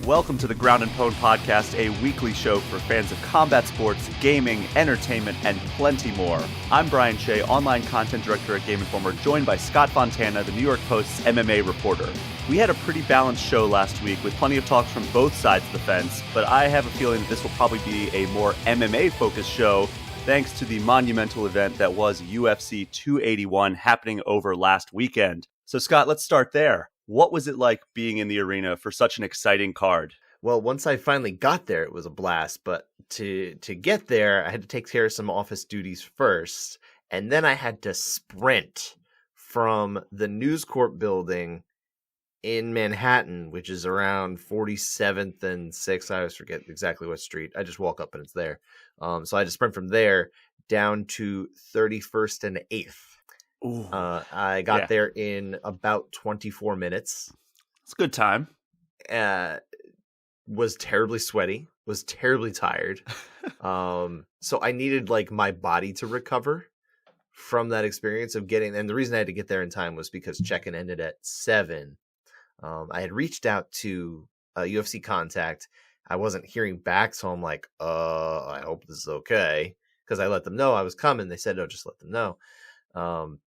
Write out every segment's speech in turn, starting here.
Welcome to the Ground and Pone Podcast, a weekly show for fans of combat sports, gaming, entertainment, and plenty more. I'm Brian Shea, online content director at Game Informer, joined by Scott Fontana, the New York Post's MMA reporter. We had a pretty balanced show last week with plenty of talks from both sides of the fence, but I have a feeling that this will probably be a more MMA-focused show thanks to the monumental event that was UFC 281 happening over last weekend. So Scott, let's start there. What was it like being in the arena for such an exciting card? Well, once I finally got there, it was a blast. But to get there, I had to take care of some office duties first. And then I had to sprint from the News Corp building in Manhattan, which is around 47th and 6th. I always forget exactly what street. I just walk up and it's there. So I had to sprint from there down to 31st and 8th. I got there in about 24 minutes. It's a good time. Was terribly sweaty, was terribly tired. So I needed like my body to recover from that experience of getting, and the reason I had to get there in time was because check-in ended at 7. I had reached out to UFC contact. I wasn't hearing back, so I'm like, I hope this is okay. Because I let them know I was coming. They said, no, just let them know.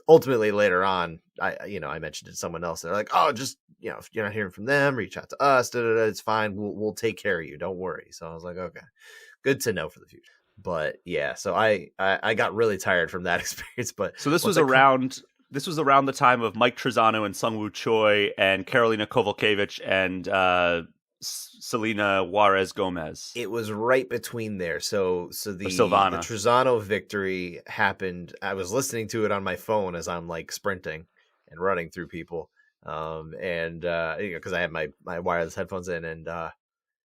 Ultimately, later on, I mentioned it to someone else. They're like, "Oh, just if you're not hearing from them, reach out to us. It's fine. We'll take care of you. Don't worry." So I was like, "Okay, good to know for the future." But yeah, so I got really tired from that experience. But so this was around the time of Mike Trizano and Sungwoo Choi and Karolina Kowalkiewicz and Selena Juarez Gomez. It was right between there. So the Silvana. The Trizano victory happened. I was listening to it on my phone as I'm like sprinting and running through people. Because I had my wireless headphones in, and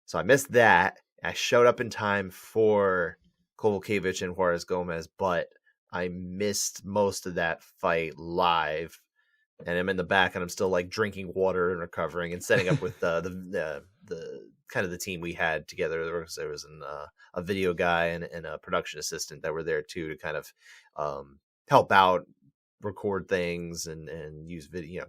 so I missed that. I showed up in time for Kowalkiewicz and Juarez Gomez, but I missed most of that fight live. And I'm in the back, and I'm still like drinking water and recovering and setting up with the kind of the team we had together. There was a video guy and a production assistant that were there too to kind of help out, record things, and use video,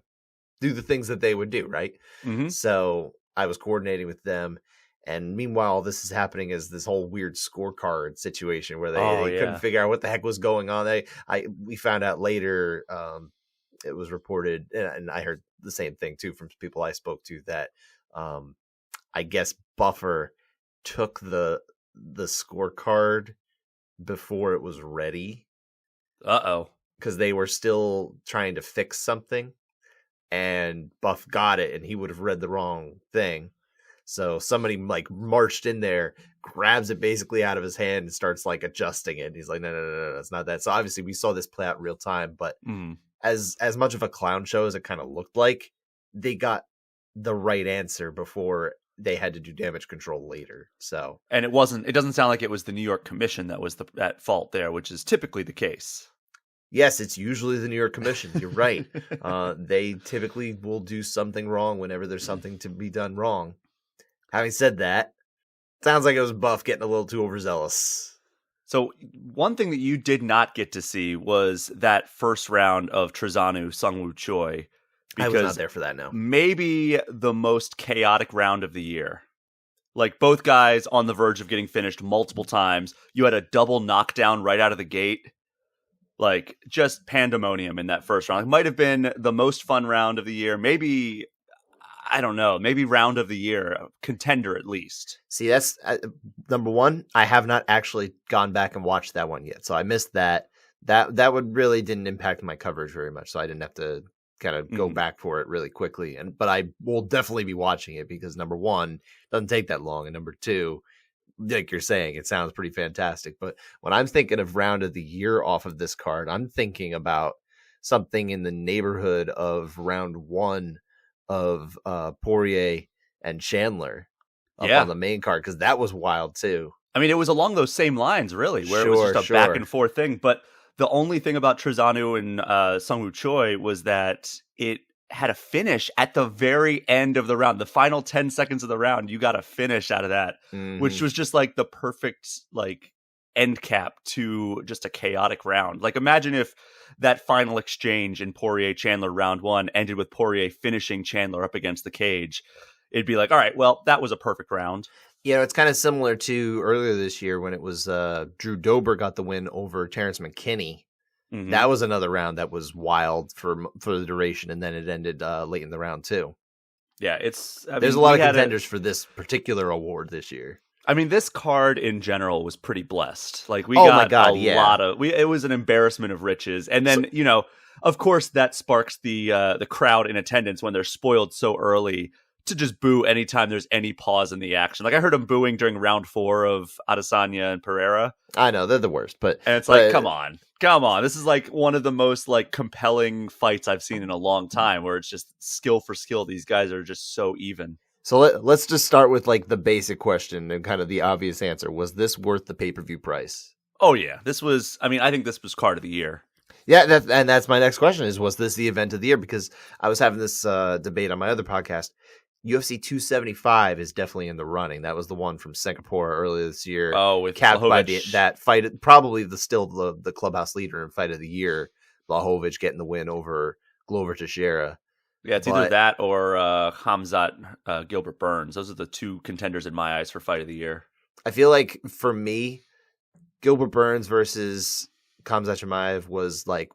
do the things that they would do, right? Mm-hmm. So I was coordinating with them. And meanwhile, this is happening as this whole weird scorecard situation where they couldn't figure out what the heck was going on. We found out later. It was reported, and I heard the same thing too from people I spoke to, that I guess Buffer took the scorecard before it was ready. Because they were still trying to fix something, and Buff got it, and he would have read the wrong thing. So somebody like marched in there, grabs it basically out of his hand, and starts like adjusting it. And he's like, no, it's not that. So obviously we saw this play out real time, but as much of a clown show as it kind of looked like, they got the right answer before they had to do damage control later. So, and it doesn't sound like it was the New York Commission that was at fault there, which is typically the case. Yes, it's usually the New York Commission. You're right. They typically will do something wrong whenever there's something to be done wrong. Having said that, sounds like it was Buff getting a little too overzealous. So one thing that you did not get to see was that first round of Trizano Sungwoo Choi. I was not there for that, no. Maybe the most chaotic round of the year. Like both guys on the verge of getting finished multiple times. You had a double knockdown right out of the gate. Like just pandemonium in that first round. It might have been the most fun round of the year. Maybe, I don't know, maybe round of the year, contender at least. See, that's number one. I have not actually gone back and watched that one yet, so I missed that. That would really didn't impact my coverage very much, so I didn't have to kind of go back for it really quickly. But I will definitely be watching it because number one, it doesn't take that long, and number two, like you're saying, it sounds pretty fantastic. But when I'm thinking of round of the year off of this card, I'm thinking about something in the neighborhood of round one of Poirier and Chandler up on the main card, because that was wild too. I mean, it was along those same lines, really, where it was just a back and forth thing. But the only thing about Trizano and Sungwoo Choi was that it had a finish at the very end of the round. The final 10 seconds of the round, you got a finish out of that, which was just like the perfect like end cap to just a chaotic round. Like imagine if that final exchange in Poirier Chandler round one ended with Poirier finishing Chandler up against the cage. it'd be like, all right, well, that was a perfect round. It's kind of similar to earlier this year when it was Drew Dober got the win over Terrence McKinney. Mm-hmm. That was another round that was wild for the duration, and then it ended late in the round too. Yeah, there's a lot of contenders for this particular award this year. I mean, this card in general was pretty blessed. Like we got a lot of. It was an embarrassment of riches, and then of course, that sparks the crowd in attendance when they're spoiled so early to just boo anytime there's any pause in the action. Like I heard them booing during round 4 of Adesanya and Pereira. I know they're the worst, and it's like, come on. This is like one of the most like compelling fights I've seen in a long time, where it's just skill for skill. These guys are just so even. So let's just start with like the basic question and kind of the obvious answer. Was this worth the pay-per-view price? Oh yeah, this was. I mean, I think this was card of the year. Yeah, that's my next question was this the event of the year? Because I was having this debate on my other podcast. UFC 275 is definitely in the running. That was the one from Singapore earlier this year. Oh, with capped by Blachowicz. That fight, probably the clubhouse leader in fight of the year. Blachowicz getting the win over Glover Teixeira. Yeah, it's either that or Khamzat Gilbert Burns. Those are the two contenders in my eyes for fight of the year. I feel like for me, Gilbert Burns versus Khamzat Chimaev was like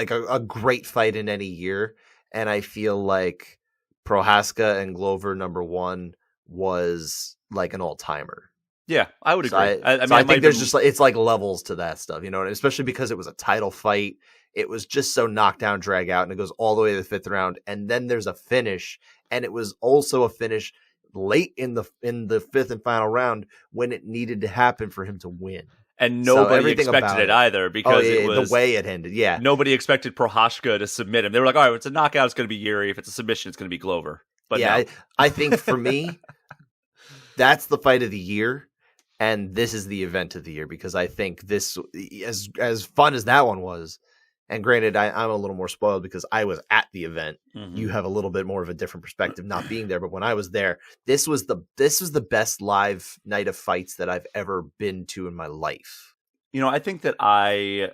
a great fight in any year, and I feel like Prohaska and Glover #1 was like an all-timer. Yeah, I would agree. I think there's just it's like levels to that stuff, especially because it was a title fight. It was just so knockdown, drag out, and it goes all the way to the 5th round, and then there's a finish, and it was also a finish late in the 5th and final round when it needed to happen for him to win. And nobody expected it either because it was the way it ended. Yeah, nobody expected Prohaska to submit him. They were like, "All right, if it's a knockout, it's going to be Yuri. If it's a submission, it's going to be Glover." But yeah, no. I think for me, that's the fight of the year, and this is the event of the year because I think this, as fun as that one was, and granted, I'm a little more spoiled because I was at the event. Mm-hmm. You have a little bit more of a different perspective not being there, but when I was there, this was the best live night of fights that I've ever been to in my life. I think that I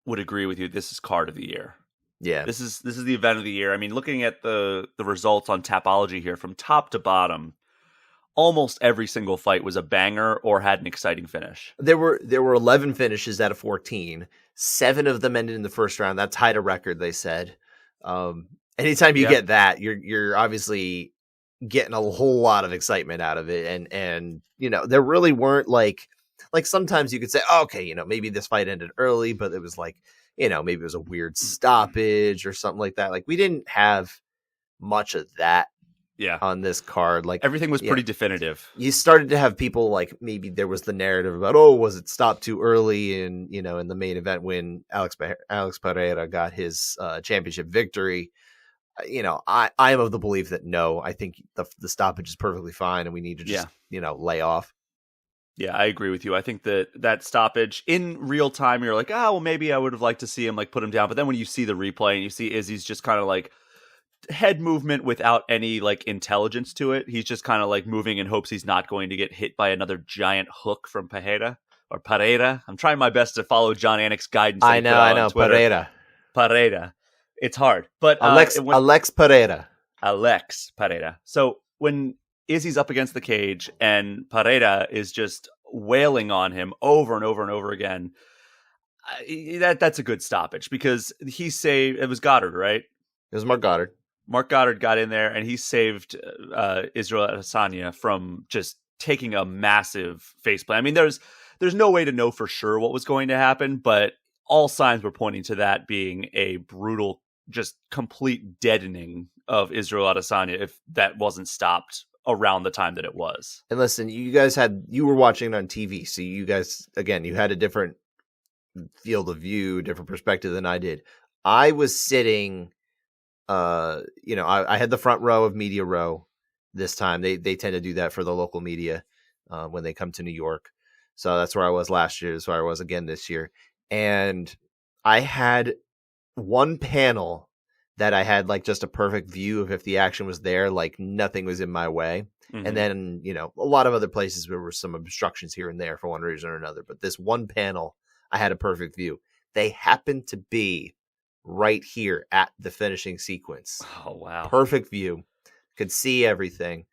would agree with you. This is card of the year. Yeah, this is the event of the year. I mean, looking at the results on Tapology here from top to bottom, almost every single fight was a banger or had an exciting finish. There were 11 finishes out of 14. 7 of them ended in the first round. That tied a record, they said. Anytime you get that, you're obviously getting a whole lot of excitement out of it. And there really weren't like sometimes you could say, oh, okay, maybe this fight ended early, but it was like, maybe it was a weird stoppage or something like that. Like we didn't have much of that. Yeah, on this card, like everything was pretty definitive. You started to have people like maybe there was the narrative about was it stopped too early in in the main event when Alex Pereira got his championship victory. I am of the belief that no, I think the stoppage is perfectly fine and we need to just lay off. Yeah, I agree with you. I think that stoppage in real time, you're like, well, maybe I would have liked to see him like put him down, but then when you see the replay and you see Izzy's just kind of like head movement without any like intelligence to it. He's just kind of like moving in hopes he's not going to get hit by another giant hook from Pereira. I'm trying my best to follow John Anik's guidance. I know. Pereira. It's hard. But Alex Pereira. Alex Pereira. So when Izzy's up against the cage and Pereira is just wailing on him over and over and over again, that's a good stoppage because he saved. It was Goddard, right? It was Mark Goddard. Mark Goddard got in there and he saved Israel Adesanya from just taking a massive faceplant. I mean, there's no way to know for sure what was going to happen, but all signs were pointing to that being a brutal, just complete deadening of Israel Adesanya if that wasn't stopped around the time that it was. And listen, you were watching it on TV, so you guys, again, you had a different field of view, different perspective than I did. I was sitting... I had the front row of media row this time. They tend to do that for the local media when they come to New York. So that's where I was last year. That's where I was again this year. And I had one panel that I had like just a perfect view of if the action was there, like nothing was in my way. Mm-hmm. And then, a lot of other places there were some obstructions here and there for one reason or another. But this one panel, I had a perfect view. They happened to be right here at the finishing sequence. Oh, wow. Perfect view. could see everything.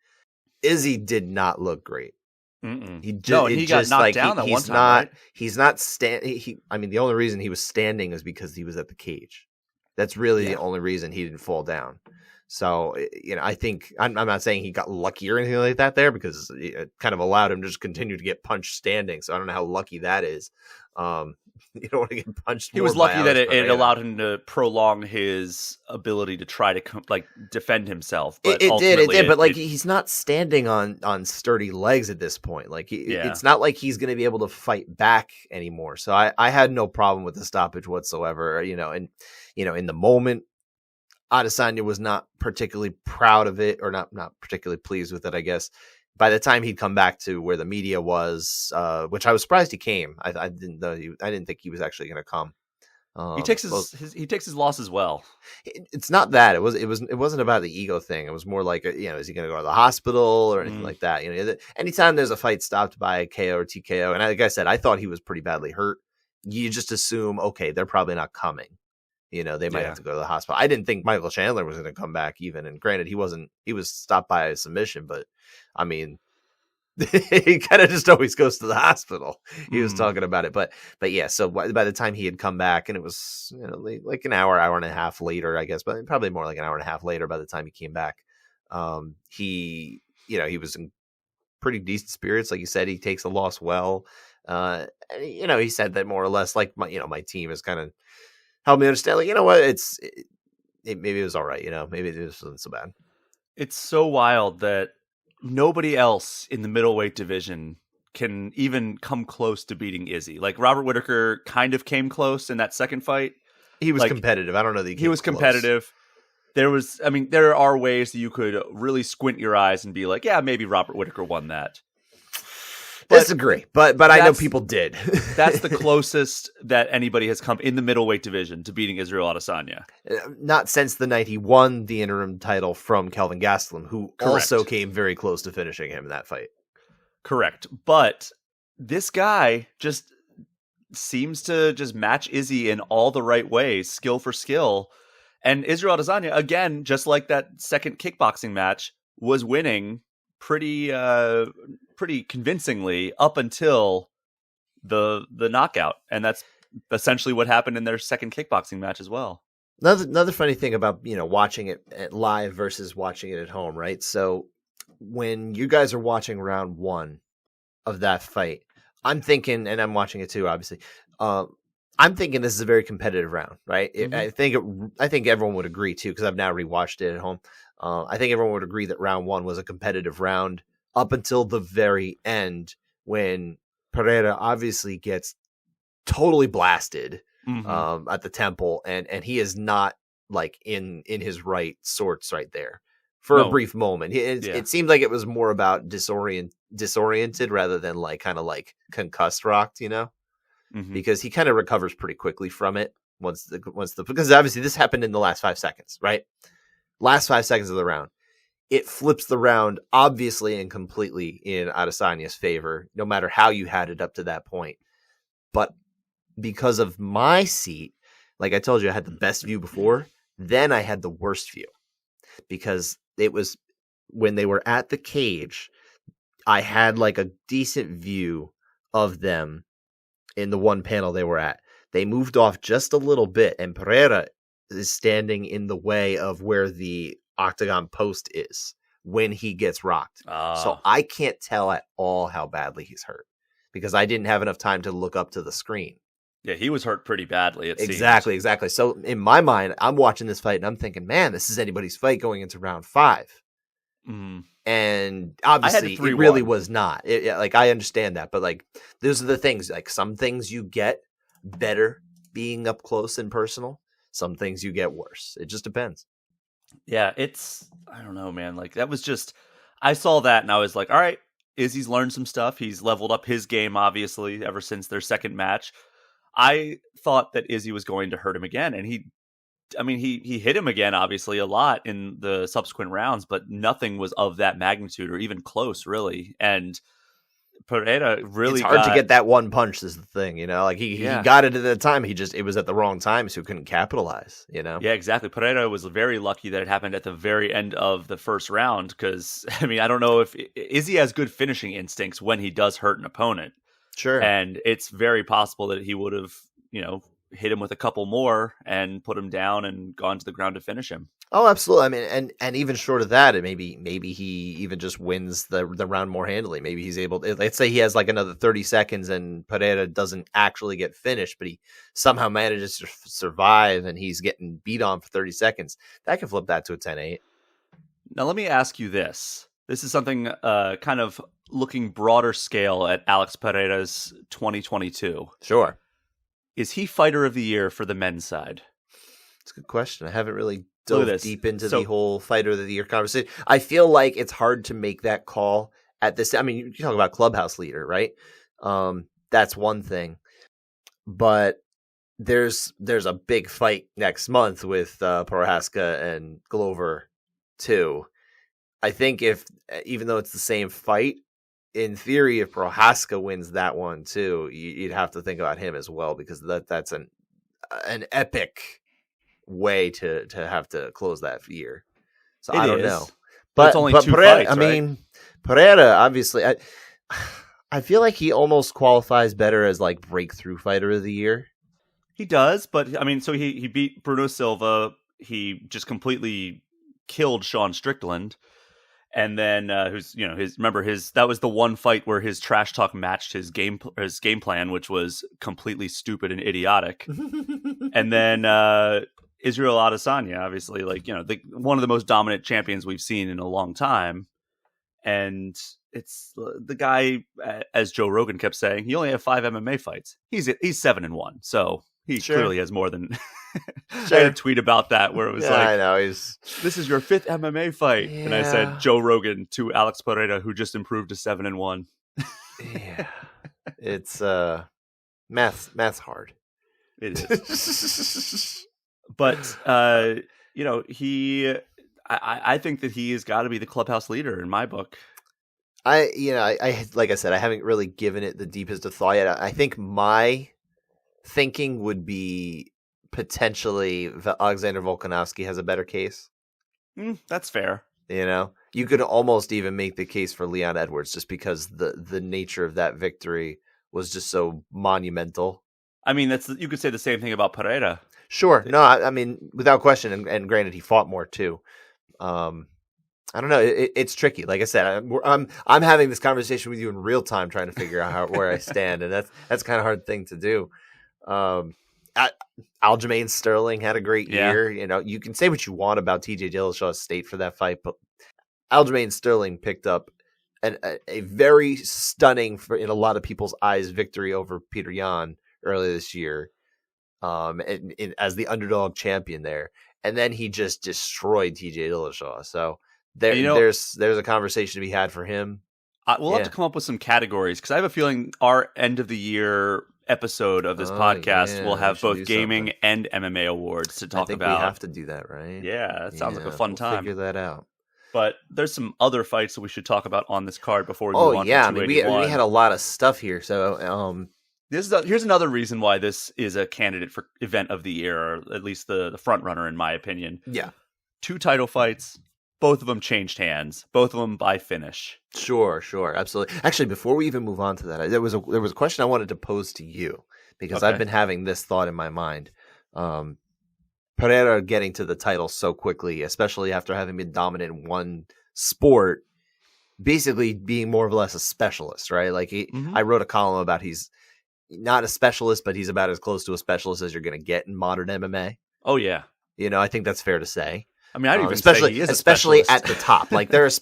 Izzy did not look great. Mm-mm. He got knocked down that one time, right? He's not standing. I mean, the only reason he was standing is because he was at the cage. That's really the only reason he didn't fall down. So, I think I'm not saying he got lucky or anything like that there, because it kind of allowed him to just continue to get punched standing. So I don't know how lucky that is. You don't want to get punched. He was lucky that it allowed him to prolong his ability to try to defend himself. But it did. But he's not standing on sturdy legs at this point. It's not like he's going to be able to fight back anymore. So I had no problem with the stoppage whatsoever. And in the moment, Adesanya was not particularly proud of it, or not particularly pleased with it, I guess. By the time he'd come back to where the media was, which I was surprised he came. I didn't know. I didn't think he was actually going to come. He takes his loss as well. It's not that. It wasn't about the ego thing. It was more like, is he going to go to the hospital or anything like that? Anytime there's a fight stopped by a KO or TKO, and like I said, I thought he was pretty badly hurt. You just assume, okay, they're probably not coming. They might have to go to the hospital. I didn't think Michael Chandler was going to come back even. And granted, he was stopped by a submission, but I mean, he kind of just always goes to the hospital. He was talking about it, but yeah. So by the time he had come back, and it was like an hour and a half later, I guess, but probably more like an hour and a half later by the time he came back, he was in pretty decent spirits. Like you said, he takes a loss well. He said that more or less, like my team is kind of helped me understand, like, maybe it was all right. Maybe it wasn't so bad. It's so wild that nobody else in the middleweight division can even come close to beating Izzy. Like, Robert Whittaker kind of came close in that second fight. He was competitive. I don't know that he was competitive. There are ways that you could really squint your eyes and be like, yeah, maybe Robert Whittaker won that. Disagree, but I know people did. That's the closest that anybody has come in the middleweight division to beating Israel Adesanya. Not since the night he won the interim title from Kelvin Gastelum, who also came very close to finishing him in that fight. Correct. But this guy just seems to just match Izzy in all the right ways, skill for skill. And Israel Adesanya, again, just like that second kickboxing match, was winning pretty convincingly up until the knockout, and that's essentially what happened in their second kickboxing match as well. Another funny thing about watching it live versus watching it at home, right? So when you guys are watching round one of that fight, I'm thinking, and I'm watching it too, obviously. I'm thinking this is a very competitive round, right? Mm-hmm. I think everyone would agree too, because I've now rewatched it at home. I think everyone would agree that round one was a competitive round up until the very end, when Pereira obviously gets totally blasted at the temple, and he is not like in his right sorts right there for a brief moment. It seemed like it was more about disoriented rather than kind of concussed rocked, because he kind of recovers pretty quickly from it because obviously this happened in the last 5 seconds, right? Last 5 seconds of the round. It flips the round obviously and completely in Adesanya's favor, no matter how you had it up to that point. But because of my seat, like I told you, I had the best view before. Then I had the worst view, because it was when they were at the cage, I had a decent view of them in the one panel they were at. They moved off just a little bit, and Pereira is standing in the way of where the octagon post is when he gets rocked. So I can't tell at all how badly he's hurt, because I didn't have enough time to look up to the screen. Yeah, he was hurt pretty badly. Exactly. So in my mind, I'm watching this fight and I'm thinking, man, this is anybody's fight going into round 5. Mm. And obviously it really was not. I understand that, but those are the things. Some things you get better being up close and personal. Some things you get worse. It just depends. Yeah, I don't know, man. That was just, I saw that and I was like, all right, Izzy's learned some stuff. He's leveled up his game, obviously, ever since their second match. I thought that Izzy was going to hurt him again, and he hit him again, obviously, a lot in the subsequent rounds, but nothing was of that magnitude or even close, really. And Pereira really it's hard to get that one punch is the thing, you know, like he got it at the time. It was at the wrong time, so he couldn't capitalize, you know? Yeah, exactly. Pereira was very lucky that it happened at the very end of the first round because, I mean, I don't know is he has good finishing instincts when he does hurt an opponent? Sure. And it's very possible that he would have, hit him with a couple more and put him down and gone to the ground to finish him. Oh, absolutely. I mean, and even short of that, maybe he even just wins the round more handily. Maybe he's able to, let's say he has like another 30 seconds and Pereira doesn't actually get finished, but he somehow manages to survive and he's getting beat on for 30 seconds. That can flip that to a 10-8. Now, let me ask you this. This is something kind of looking broader scale at Alex Pereira's 2022. Sure. Is he fighter of the year for the men's side? It's a good question. I haven't really dove deep into the whole fighter of the year conversation. I feel like it's hard to make that call at this. I mean, you talk about clubhouse leader, right? That's one thing, but there's a big fight next month with Prohaska and Glover too. I think even though it's the same fight, in theory, if Prohaska wins that one too, you'd have to think about him as well because that's an epic way to have to close that year. So I don't know, but it's only two Pereira, fights, I mean, Pereira obviously, I feel like he almost qualifies better as like breakthrough fighter of the year. He does, but I mean, so he beat Bruno Silva. He just completely killed Sean Strickland. And then, that was the one fight where his trash talk matched his game plan, which was completely stupid and idiotic. And then Israel Adesanya, obviously, one of the most dominant champions we've seen in a long time. And it's the guy, as Joe Rogan kept saying, he only had 5 MMA fights. He's 7-1, so he clearly has more than. I had a tweet about that where it was I know this is your 5th MMA fight, and I said Joe Rogan to Alex Pereira, who just improved to 7-1. Yeah, it's math's hard. It is, but I think that he has got to be the clubhouse leader in my book. I like I said, I haven't really given it the deepest of thought yet. I think my thinking would be potentially Alexander Volkanovski has a better case. That's fair. You could almost even make the case for Leon Edwards just because the nature of that victory was just so monumental. I mean, you could say the same thing about Pereira. Sure. No, I mean, without question, and granted, he fought more too. I don't know. It's tricky. Like I said, I'm having this conversation with you in real time, trying to figure out where I stand, and that's kind of hard thing to do. Aljamain Sterling had a great year. You can say what you want about TJ Dillashaw's state for that fight, but Aljamain Sterling picked up a very stunning, in a lot of people's eyes, victory over Peter Yan earlier this year, as the underdog champion there, and then he just destroyed TJ Dillashaw. So there's a conversation to be had for him. We'll have to come up with some categories because I have a feeling our end of the year episode of this podcast will have both gaming and MMA awards to talk about. We have to do that, right? Yeah, that sounds like a fun time. Figure that out. But there's some other fights that we should talk about on this card before we move on. I mean, we had a lot of stuff here. So here's another reason why this is a candidate for event of the year, or at least the front runner in my opinion. Yeah, 2 title fights. Both of them changed hands. Both of them by finish. Sure, absolutely. Actually, before we even move on to that, there was a question I wanted to pose to you because I've been having this thought in my mind. Pereira getting to the title so quickly, especially after having been dominant in one sport, basically being more or less a specialist, right? Like I wrote a column about he's not a specialist, but he's about as close to a specialist as you're going to get in modern MMA. Oh yeah, I think that's fair to say. I mean, I'd even especially say he is especially at the top. Like there's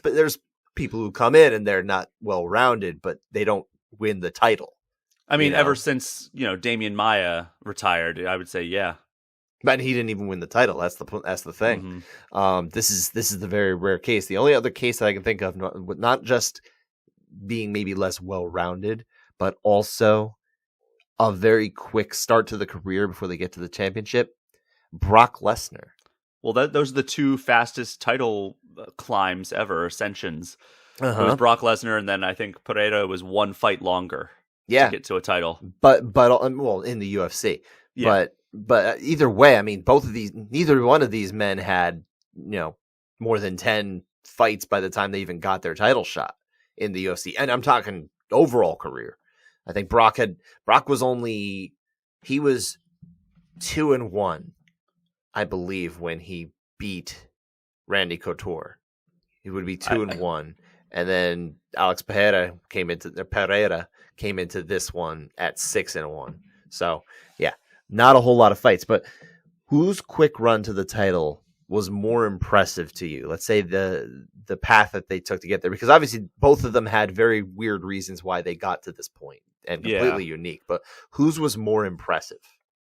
people who come in and they're not well rounded, but they don't win the title. I mean, ever since Damian Maia retired, I would say yeah. But he didn't even win the title. That's the thing. This is the very rare case. The only other case that I can think of, not just being maybe less well rounded, but also a very quick start to the career before they get to the championship. Brock Lesnar. Well, those are the 2 fastest title climbs ever, ascensions. It was Brock Lesnar, and then I think Pereira was one fight longer to get to a title. But well, in the UFC. Yeah. But either way, I mean, neither one of these men had, more than 10 fights by the time they even got their title shot in the UFC. And I'm talking overall career. I think Brock was 2-1, I believe, when he beat Randy Couture. He would be 2-1. And then Alex Pereira came into this one at 6-1. So yeah, not a whole lot of fights, but whose quick run to the title was more impressive to you? Let's say the path that they took to get there, because obviously both of them had very weird reasons why they got to this point and completely unique, but whose was more impressive?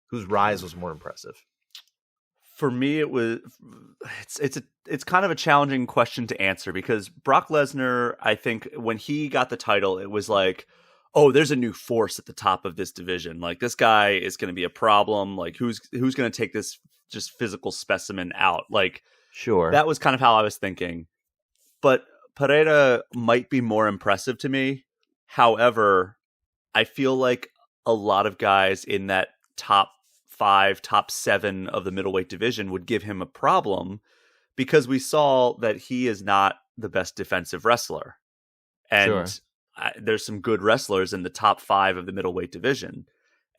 Whose rise was more impressive? For me, it's kind of a challenging question to answer, because Brock Lesnar, I think when he got the title, it was like, oh, there's a new force at the top of this division. Like, this guy is going to be a problem. Like, who's going to take this just physical specimen out? Like, sure. That was kind of how I was thinking. But Pereira might be more impressive to me. However, I feel like a lot of guys in that top 5, top 7 of the middleweight division would give him a problem, because we saw that he is not the best defensive wrestler. And sure. There's some good wrestlers in the top 5 of the middleweight division.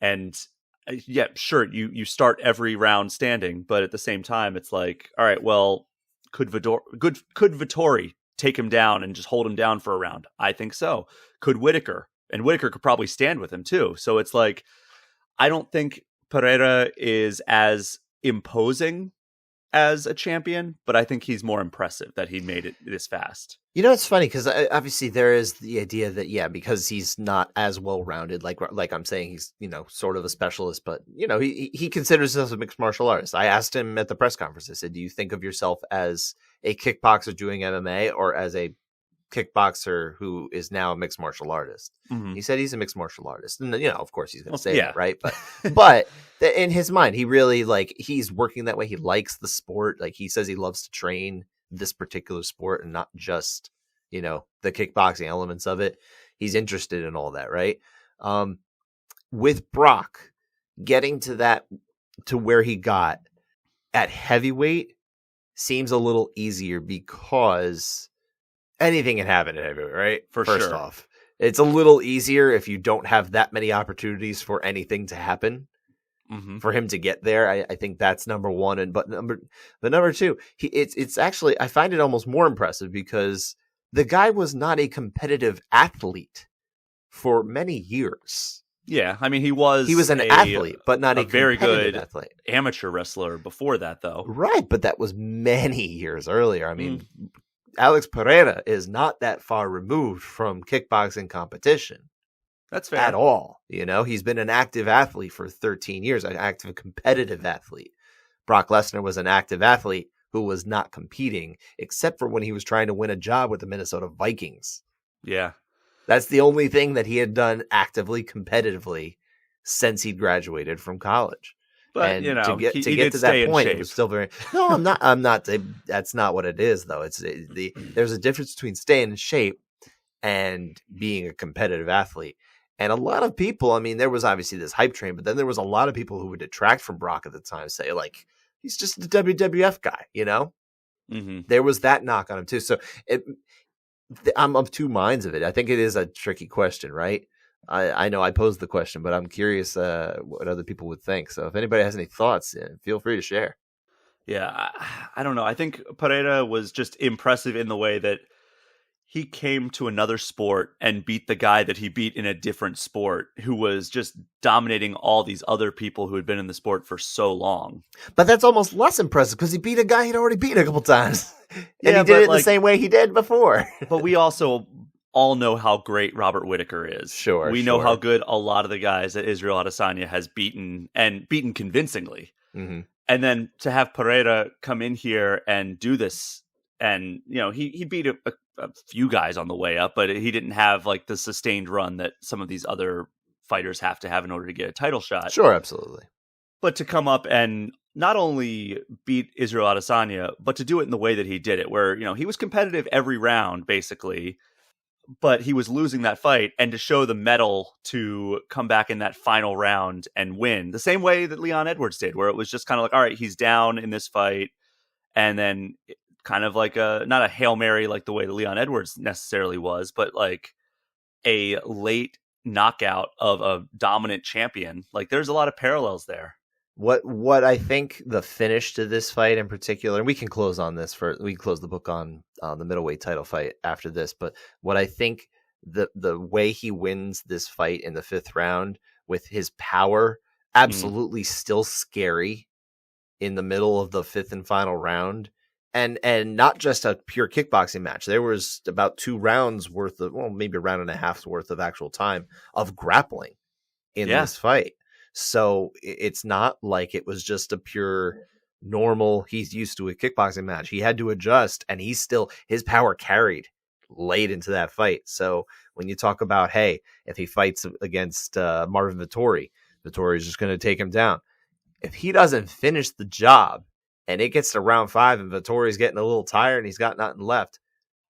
And yeah, sure, you start every round standing, but at the same time, it's like, all right, well, could Vettori take him down and just hold him down for a round? I think so. Could Whitaker? And Whitaker could probably stand with him too. So it's like, I don't think Pereira is as imposing as a champion, but I think he's more impressive that he made it this fast. It's funny, because obviously there is the idea that, because he's not as well-rounded, like I'm saying, he's, sort of a specialist, but, he considers himself a mixed martial artist. I asked him at the press conference, I said, do you think of yourself as a kickboxer doing MMA or as a kickboxer who is now a mixed martial artist? Mm-hmm. He said he's a mixed martial artist, and of course he's going to say that, right? But in his mind, he really, he's working that way. He likes the sport. Like, he says he loves to train this particular sport and not just the kickboxing elements of it. He's interested in all that, right? With Brock getting to where he got at heavyweight seems a little easier, because anything can happen at heavyweight, right? First off, it's a little easier if you don't have that many opportunities for anything to happen. Mm-hmm. For him to get there, I think that's number one. But number two, it's actually, I find it almost more impressive, because the guy was not a competitive athlete for many years. Yeah, I mean, he was an athlete, but not a very good athlete. Amateur wrestler before that, though. Right, but that was many years earlier. I mean, Alex Pereira is not that far removed from kickboxing competition. That's fair. At all. He's been an active athlete for 13 years, an active competitive athlete. Brock Lesnar was an active athlete who was not competing, except for when he was trying to win a job with the Minnesota Vikings. Yeah. That's the only thing that he had done actively, competitively, since he graduated from college. But, and to get to that point, it was still very... No, I'm not. That's not what it is, though. There's a difference between staying in shape and being a competitive athlete. And a lot of people, I mean, there was obviously this hype train, but then there was a lot of people who would detract from Brock at the time, say, like, he's just a WWF guy, Mm-hmm. There was that knock on him, too. So I'm of two minds of it. I think it is a tricky question, right? I know I posed the question, but I'm curious what other people would think. So if anybody has any thoughts, feel free to share. Yeah, I don't know. I think Pereira was just impressive in the way that he came to another sport and beat the guy that he beat in a different sport, who was just dominating all these other people who had been in the sport for so long. But that's almost less impressive, because he beat a guy he'd already beaten a couple times. And he did it the same way he did before. But we also all know how great Robert Whitaker is. Sure. We know how good a lot of the guys that Israel Adesanya has beaten, and beaten convincingly. Mm-hmm. And then to have Pereira come in here and do this, and he beat a few guys on the way up, but he didn't have like the sustained run that some of these other fighters have to have in order to get a title shot. Sure, absolutely. but to come up and not only beat Israel Adesanya, but to do it in the way that he did it, where, he was competitive every round, basically, but he was losing that fight, and to show the mettle to come back in that final round and win the same way that Leon Edwards did, where it was just kind of like, all right, he's down in this fight. And then kind of like not a Hail Mary like the way that Leon Edwards necessarily was, but like a late knockout of a dominant champion. Like there's a lot of parallels there. What I think the finish to this fight in particular, and we can close the book on the middleweight title fight after this, but what I think the way he wins this fight in the 5th round with his power, absolutely still scary in the middle of the 5th and final round, and not just a pure kickboxing match. There was about 2 rounds worth of, maybe a round and a half's worth of actual time of grappling in this fight. So it's not like it was just a pure normal, he's used to a kickboxing match. He had to adjust, and his power carried late into that fight. So when you talk about, hey, if he fights against Marvin Vettori, Vettori's just going to take him down. If he doesn't finish the job and it gets to round 5 and Vettori's getting a little tired and he's got nothing left,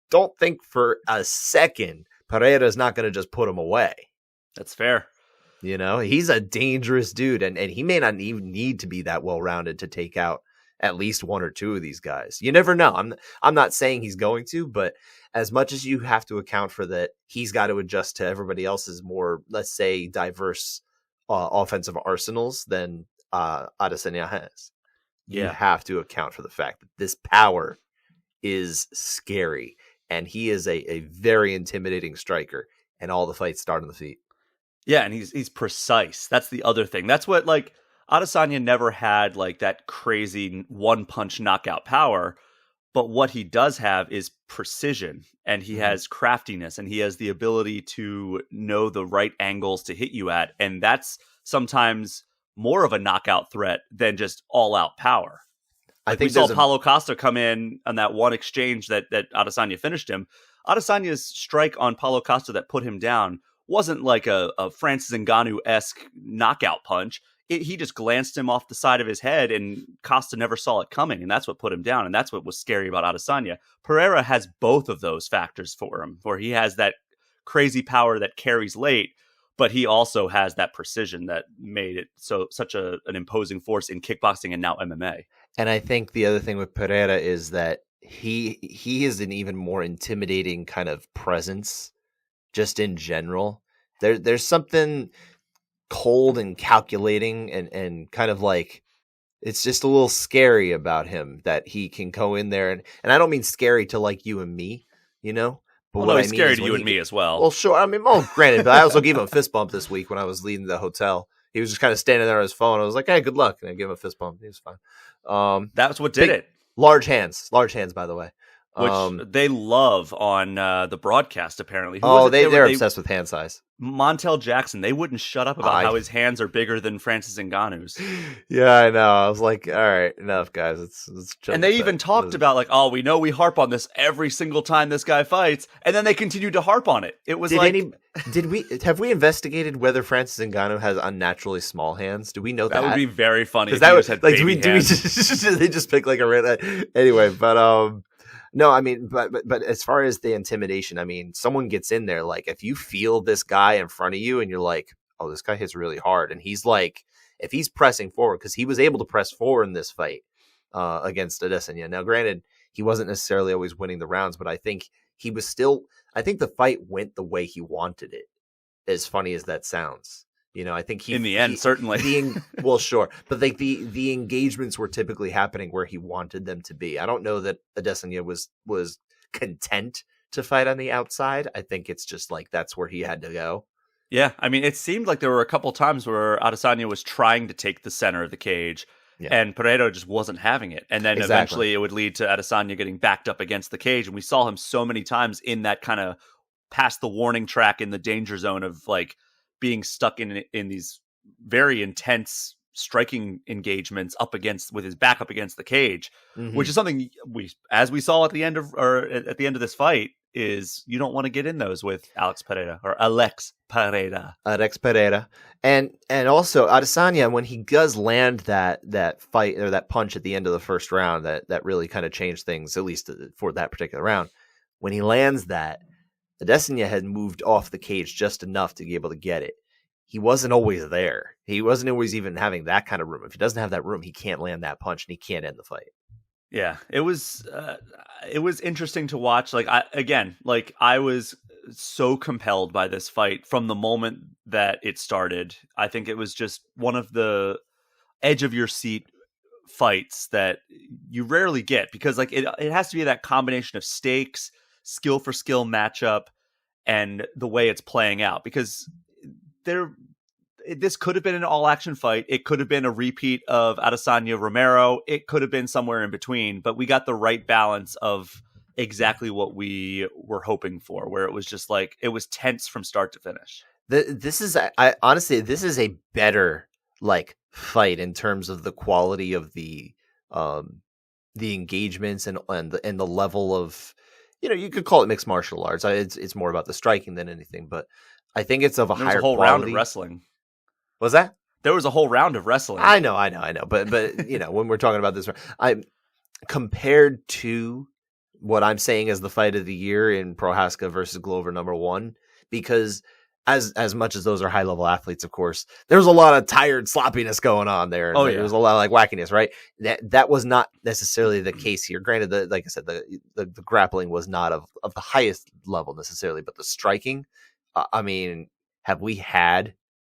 don't think for a second Pereira's not going to just put him away. That's fair. He's a dangerous dude, and he may not even need to be that well-rounded to take out at least 1 or 2 of these guys. You never know. I'm not saying he's going to, but as much as you have to account for that, he's got to adjust to everybody else's more, let's say, diverse offensive arsenals than Adesanya has. You have to account for the fact that this power is scary, and he is a very intimidating striker, and all the fights start on the feet. Yeah, and he's precise. That's the other thing. That's what, like, Adesanya never had like that crazy one punch knockout power, but what he does have is precision, and he has craftiness, and he has the ability to know the right angles to hit you at, and that's sometimes more of a knockout threat than just all out power. I think we saw Paulo Costa come in on that one exchange that Adesanya finished him. Adesanya's strike on Paulo Costa that put him down wasn't like a Francis Ngannou-esque knockout punch. He just glanced him off the side of his head, and Costa never saw it coming, and that's what put him down, and that's what was scary about Adesanya. Pereira has both of those factors for him, where he has that crazy power that carries late, but he also has that precision that made it such an imposing force in kickboxing and now MMA. And I think the other thing with Pereira is that he is an even more intimidating kind of presence. Just in general, there's something cold and calculating and kind of like, it's just a little scary about him that he can go in there and I don't mean scary to like you and me, but what I mean scary to you and me as well. Well, sure. I mean, granted, but I also gave him a fist bump this week when I was leaving the hotel. He was just kind of standing there on his phone. I was like, hey, good luck, and I gave him a fist bump. He was fine. That's what did it. Large hands, by the way. Which they love on the broadcast, apparently. They're obsessed with hand size. Montel Jackson, they wouldn't shut up about how his hands are bigger than Francis Ngannou's. Yeah, I know. I was like, all right, enough, guys. Let's and they even talked about like, oh, we know we harp on this every single time this guy fights, and then they continued to harp on it. It was have we investigated whether Francis Ngannou has unnaturally small hands? Do we know that? That would be very funny. Because that would like, do we they just pick like a red anyway? But no, I mean, but as far as the intimidation, I mean, someone gets in there, like if you feel this guy in front of you and you're like, oh, this guy hits really hard. And he's like, if he's pressing forward, because he was able to press forward in this fight against Adesanya. Now, granted, he wasn't necessarily always winning the rounds, but I think I think the fight went the way he wanted it, as funny as that sounds. I think in the end, certainly. Well, sure. But like the engagements were typically happening where he wanted them to be. I don't know that Adesanya was content to fight on the outside. I think it's just like that's where he had to go. Yeah. I mean, it seemed like there were a couple times where Adesanya was trying to take the center of the cage, and Pereira just wasn't having it. And then eventually it would lead to Adesanya getting backed up against the cage. And we saw him so many times in that kind of past the warning track in the danger zone of like, being stuck in these very intense striking engagements with his back up against the cage, which is something as we saw at the end of this fight, is you don't want to get in those with Alex Pereira or Alex Pereira. Alex Pereira. And also Adesanya, when he does land that fight or that punch at the end of the first round that really kind of changed things, at least for that particular round. When he lands that, Adesanya had moved off the cage just enough to be able to get it. He wasn't always there. He wasn't always even having that kind of room. If he doesn't have that room, he can't land that punch and he can't end the fight. Yeah, it was interesting to watch. Like I was so compelled by this fight from the moment that it started. I think it was just one of the edge of your seat fights that you rarely get, because like it has to be that combination of stakes, skill for skill matchup, and the way it's playing out, because this could have been an all-action fight. It could have been a repeat of Adesanya Romero. It could have been somewhere in between, but we got the right balance of exactly what we were hoping for, where it was just like it was tense from start to finish. This is honestly, this is a better like fight in terms of the quality of the engagements and the level of, you could call it mixed martial arts. It's more about the striking than anything, but I think it's of a higher whole quality. Round of wrestling. Was that? There was a whole round of wrestling. I know. But when we're talking about this, I compared to what I'm saying as the fight of the year in Prohaska versus Glover #1, because as much as those are high level athletes, of course, there was a lot of tired sloppiness going on there. And there was a lot of like wackiness, right? That was not necessarily the case here. Granted, like I said, the grappling was not of the highest level necessarily, but the striking. I mean, have we had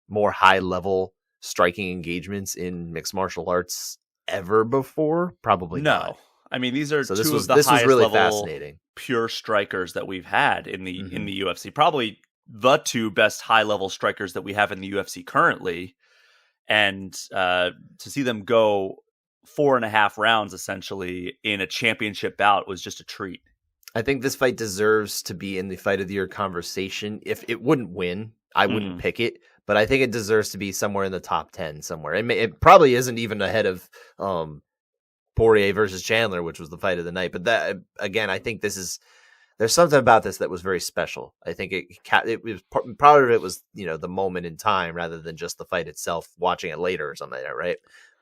more high level striking engagements in mixed martial arts ever before? Probably not. I mean, these are two of the highest really level fascinating pure strikers that we've had in the UFC. Probably the two best high level strikers that we have in the UFC currently. And to see them go 4.5 rounds essentially in a championship bout was just a treat. I think this fight deserves to be in the fight of the year conversation. If it wouldn't win, I wouldn't pick it, but I think it deserves to be somewhere in the top 10 somewhere. It probably isn't even ahead of Poirier versus Chandler, which was the fight of the night. But that, again, I think there's something about this that was very special. I think it was part of it was, the moment in time rather than just the fight itself, watching it later or something like that, right?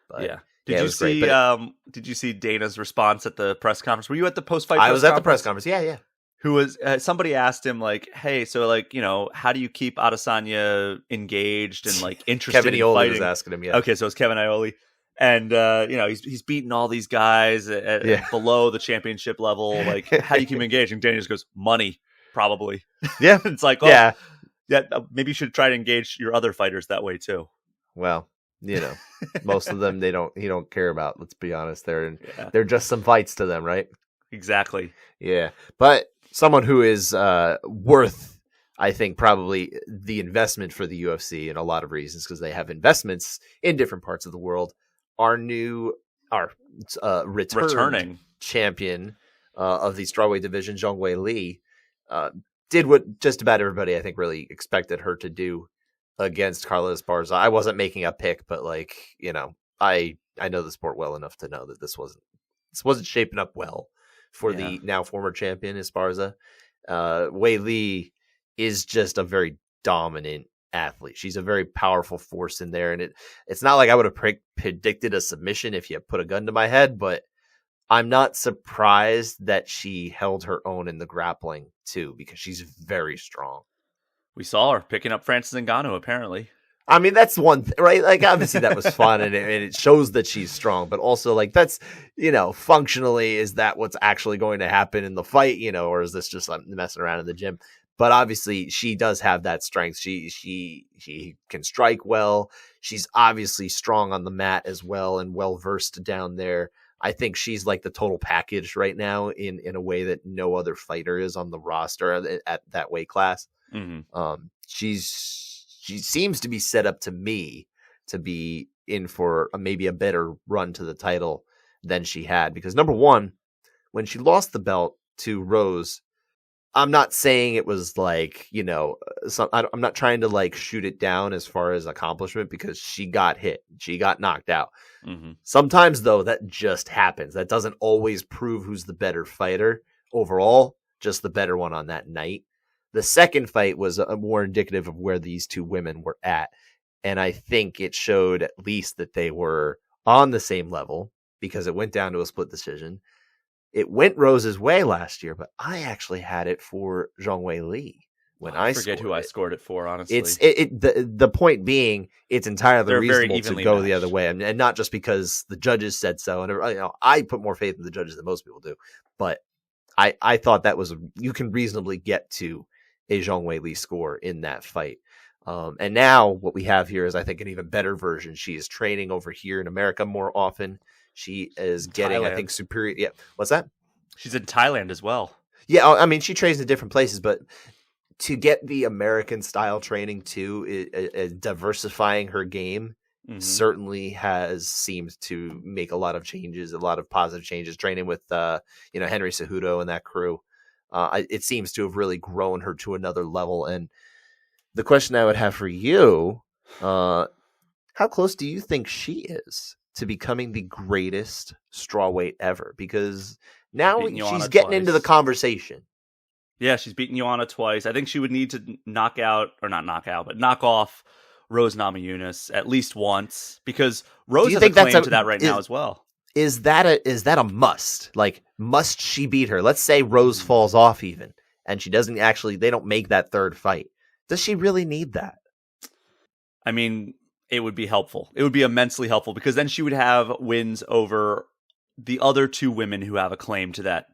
But, yeah. Did you see Dana's response at the press conference? Were you at the post-fight? I was at the press conference. Yeah. Who was somebody asked him like, "Hey, so like, how do you keep Adesanya engaged and like interested Kevin in Iole fighting?" was asking him. Yeah. Okay, so it's Kevin Iole, and he's beaten all these guys at below the championship level. Like, how do you keep him engaged? And Danny just goes, "Money, probably." Yeah, it's like, maybe you should try to engage your other fighters that way too. Well, most of them he don't care about. Let's be honest, they're just some fights to them, right? Exactly. Yeah, but someone who is worth, I think, probably the investment for the UFC in a lot of reasons, because they have investments in different parts of the world. Our returning champion of the strawweight division, Zhang Weili, did what just about everybody, I think, really expected her to do against Carla Esparza. I wasn't making a pick, but I know the sport well enough to know that this wasn't shaping up well for the now former champion Esparza. Weili is just a very dominant athlete. She's a very powerful force in there, and it's not like I would have predicted a submission if you put a gun to my head, but I'm not surprised that she held her own in the grappling too, because she's very strong. We saw her picking up Francis Ngannou, apparently. I mean, that's one thing, right? Like, obviously that was fun and it shows that she's strong, but also like that's, functionally, is that what's actually going to happen in the fight, or is this just messing around in the gym? But obviously she does have that strength. She can strike well. She's obviously strong on the mat as well and well versed down there. I think she's like the total package right now in a way that no other fighter is on the roster at that weight class. Mm-hmm. She seems to be set up to me to be in for maybe a better run to the title than she had, because number one, when she lost the belt to Rose, I'm not saying it was like, I'm not trying to like shoot it down as far as accomplishment, because she got hit. She got knocked out. Mm-hmm. Sometimes, though, that just happens. That doesn't always prove who's the better fighter overall. just the better one on that night. The second fight was more indicative of where these two women were at. And I think it showed at least that they were on the same level because it went down to a split decision. It went Rose's way last year, but I actually had it for Zhang Weili when I forget who I scored it for, honestly. It's the point being, it's entirely reasonable to go the other way, and not just because the judges said so. And I put more faith in the judges than most people do, but I thought that was, you can reasonably get to a Zhang Weili score in that fight. And now what we have here is, I think, an even better version. She is training over here in America more often. She is getting, Thailand. I think, superior. Yeah. What's that? She's in Thailand as well. Yeah. I mean, she trains in different places, but to get the American style training too, diversifying her game certainly has seemed to make a lot of changes, a lot of positive changes. Training with, Henry Cejudo and that crew. It seems to have really grown her to another level. And the question I would have for you, how close do you think she is to becoming the greatest strawweight ever? Because now she's getting into the conversation. Yeah, she's beaten Joanna twice. I think she would need to knock off Rose Namajunas at least once, because Rose has a claim to that right now as well. Is that a must? Like, must she beat her? Let's say Rose falls off even, and she doesn't they don't make that third fight. Does she really need that? I mean, it would be helpful. It would be immensely helpful, because then she would have wins over the other two women who have a claim to that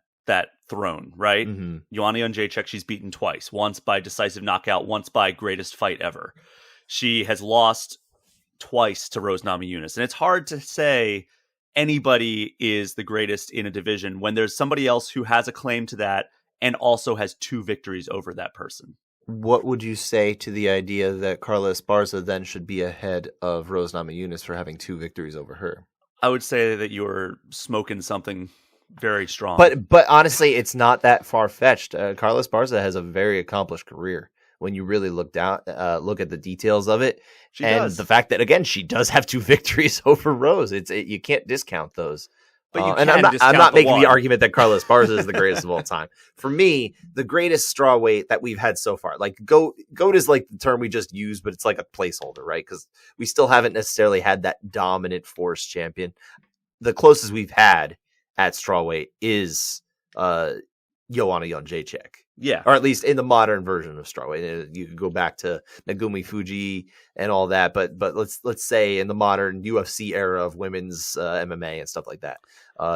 throne, right? Mm-hmm. Joanna Jędrzejczyk, she's beaten twice. Once by decisive knockout, once by greatest fight ever. She has lost twice to Rose Namajunas. And it's hard to say anybody is the greatest in a division when there's somebody else who has a claim to that and also has two victories over that person. What would you say to the idea that Carla Esparza then should be ahead of Rose Namajunas for having two victories over her? I would say that you're smoking something very strong. But honestly, it's not that far-fetched. Carla Esparza has a very accomplished career when you really look at the details of it. She does. The fact that, again, she does have two victories over Rose. You can't discount those. But and I'm not making the argument that Carla Esparza is the greatest of all time. For me, the greatest strawweight that we've had so far, like GOAT is like the term we just used, but it's like a placeholder, right? Because we still haven't necessarily had that dominant force champion. The closest we've had at strawweight is Joanna Jędrzejczyk. Yeah. Or at least in the modern version of strawweight. You could go back to Megumi Fuji and all that, but let's say in the modern UFC era of women's MMA and stuff like that.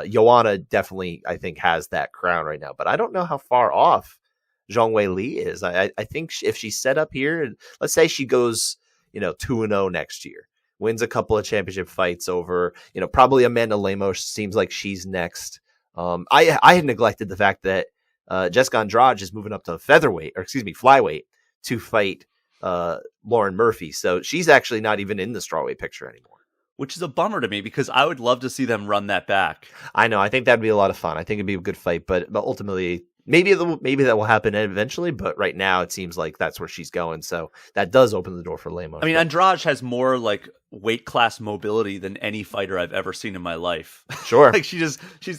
Joanna definitely, I think, has that crown right now, but I don't know how far off Zhang Weili is. I think if she's set up here, let's say she goes, 2-0 next year, wins a couple of championship fights over, probably Amanda Lemos, seems like she's next. I had neglected the fact that Jessica Andrade is moving up to flyweight to fight Lauren Murphy. So she's actually not even in the strawweight picture anymore. Which is a bummer to me, because I would love to see them run that back. I know. I think that'd be a lot of fun. I think it'd be a good fight, but ultimately, maybe that will happen eventually. But right now, it seems like that's where she's going. So that does open the door for Lemos. I mean, Andrade has more like weight class mobility than any fighter I've ever seen in my life. Sure. Like she's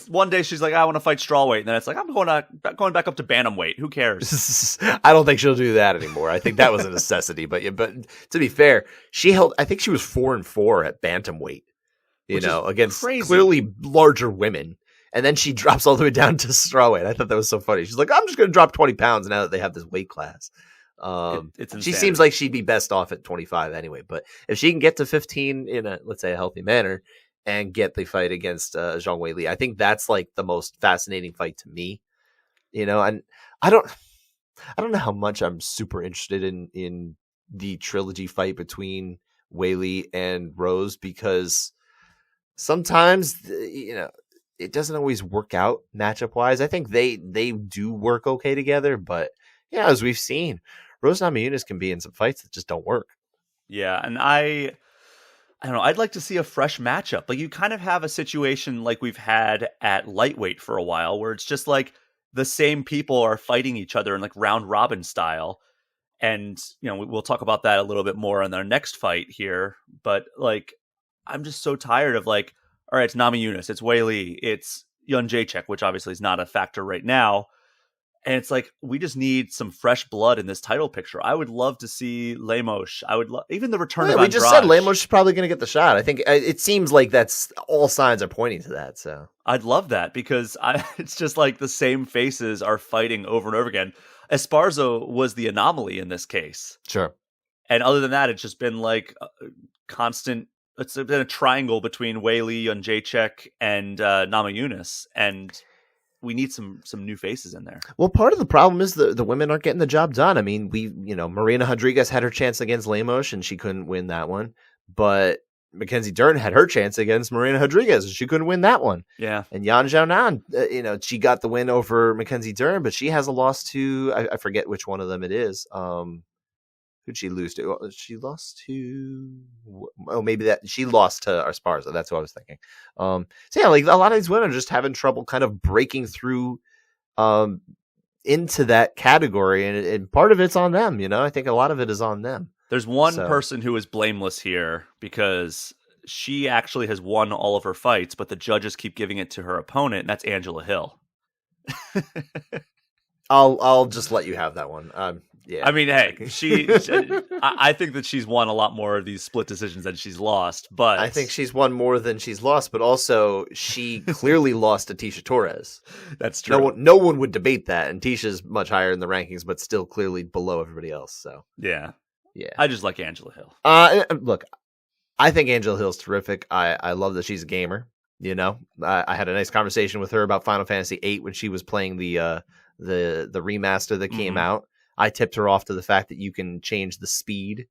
one day she's like, I want to fight strawweight, and then it's like, I'm going back up to bantamweight. Who cares? I don't think she'll do that anymore. I think that was a necessity. But to be fair, I think she was 4-4 at bantamweight. Against crazy. Clearly larger women. And then she drops all the way down to strawweight. I thought that was so funny. She's like, I'm just going to drop 20 pounds now that they have this weight class. She seems like she'd be best off at 25 anyway. But if she can get to 15 in let's say a healthy manner and get the fight against Zhang Weili, I think that's like the most fascinating fight to me. And I don't know how much I'm super interested in the trilogy fight between Weili and Rose, because sometimes it doesn't always work out matchup wise. I think they do work okay together, but as we've seen, Rose Namajunas can be in some fights that just don't work. Yeah, and I don't know. I'd like to see a fresh matchup. Like, you kind of have a situation like we've had at lightweight for a while, where it's just like the same people are fighting each other in like round robin style. And, we'll talk about that a little bit more in our next fight here. But like, I'm just so tired of like, all right, it's Namajunas, it's Weili, it's Jędrzejczyk, which obviously is not a factor right now. And it's like, we just need some fresh blood in this title picture. I would love to see Lemos. I would even the return of Andrade. We just said Lemos is probably going to get the shot. I think it seems like that's all signs are pointing to that. So I'd love that, because it's just like the same faces are fighting over and over again. Esparzo was the anomaly in this case. Sure. And other than that, it's just been like constant. It's been a triangle between Weili, Jacek, and Namajunas, and we need some new faces in there. Well, part of the problem is the women aren't getting the job done. I mean, Marina Rodriguez had her chance against Lemos and she couldn't win that one. But Mackenzie Dern had her chance against Marina Rodriguez and she couldn't win that one. Yeah. And Yan Xiaonan, she got the win over Mackenzie Dern, but she has a loss to, I forget which one of them it is. Who'd she lose to? She lost to, she lost to Esparza. That's what I was thinking. So yeah, like a lot of these women are just having trouble kind of breaking through into that category. And part of it's on them, I think a lot of it is on them. There's one person who is blameless here because she actually has won all of her fights, but the judges keep giving it to her opponent, and that's Angela Hill. I'll just let you have that one. Yeah. I mean, hey, I think that she's won a lot more of these split decisions than she's lost, but I think she's won more than she's lost, but also she clearly lost to Tisha Torres. That's true. No one would debate that, and Tisha's much higher in the rankings, but still clearly below everybody else. So yeah. Yeah. I just like Angela Hill. Look, I think Angela Hill's terrific. I love that she's a gamer. I had a nice conversation with her about Final Fantasy VIII when she was playing the remaster that came out. I tipped her off to the fact that you can change the speed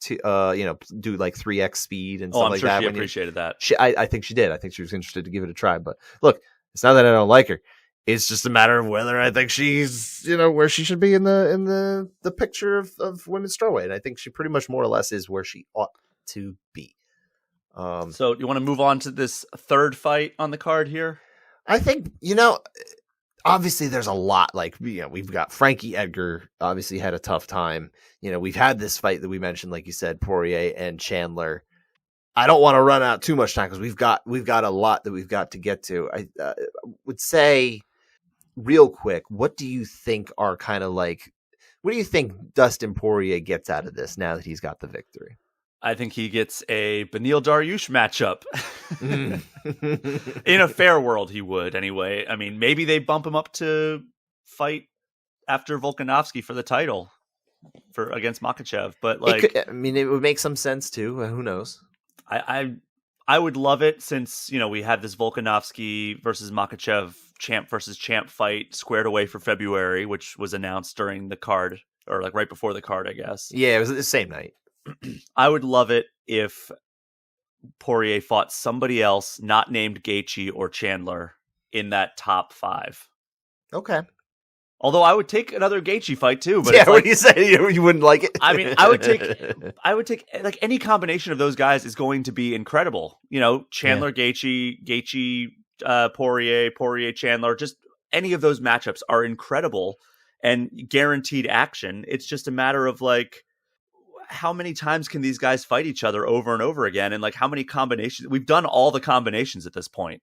to do like 3x speed and stuff like that. I'm sure she appreciated that. I think she did. I think she was interested to give it a try. But look, it's not that I don't like her. It's just a matter of whether I think she's where she should be in the picture of women's strawweight. And I think she pretty much more or less is where she ought to be. So you want to move on to this third fight on the card here? I think obviously there's a lot. Like we've got Frankie Edgar obviously had a tough time. We've had this fight that we mentioned, like you said, Poirier and Chandler. I don't want to run out too much time because we've got a lot that we've got to get to. I would say real quick, what do you think are kind of like? What do you think Dustin Poirier gets out of this now that he's got the victory? I think he gets a Beneil Dariush matchup. In a fair world, he would anyway. I mean, maybe they bump him up to fight after Volkanovski for the title against Makhachev. But it would make some sense too. Who knows? I would love it since we had this Volkanovski versus Makhachev champ versus champ fight squared away for February, which was announced during the card or like right before the card, I guess. Yeah, it was the same night. I would love it if Poirier fought somebody else not named Gaethje or Chandler in that top 5. Okay. Although I would take another Gaethje fight too. But yeah, what do you say? You wouldn't like it? I mean, I would take like any combination of those guys is going to be incredible. Chandler, yeah. Gaethje, Poirier, Chandler, just any of those matchups are incredible and guaranteed action. It's just a matter of like, how many times can these guys fight each other over and over again? And like how many combinations? We've done all the combinations at this point.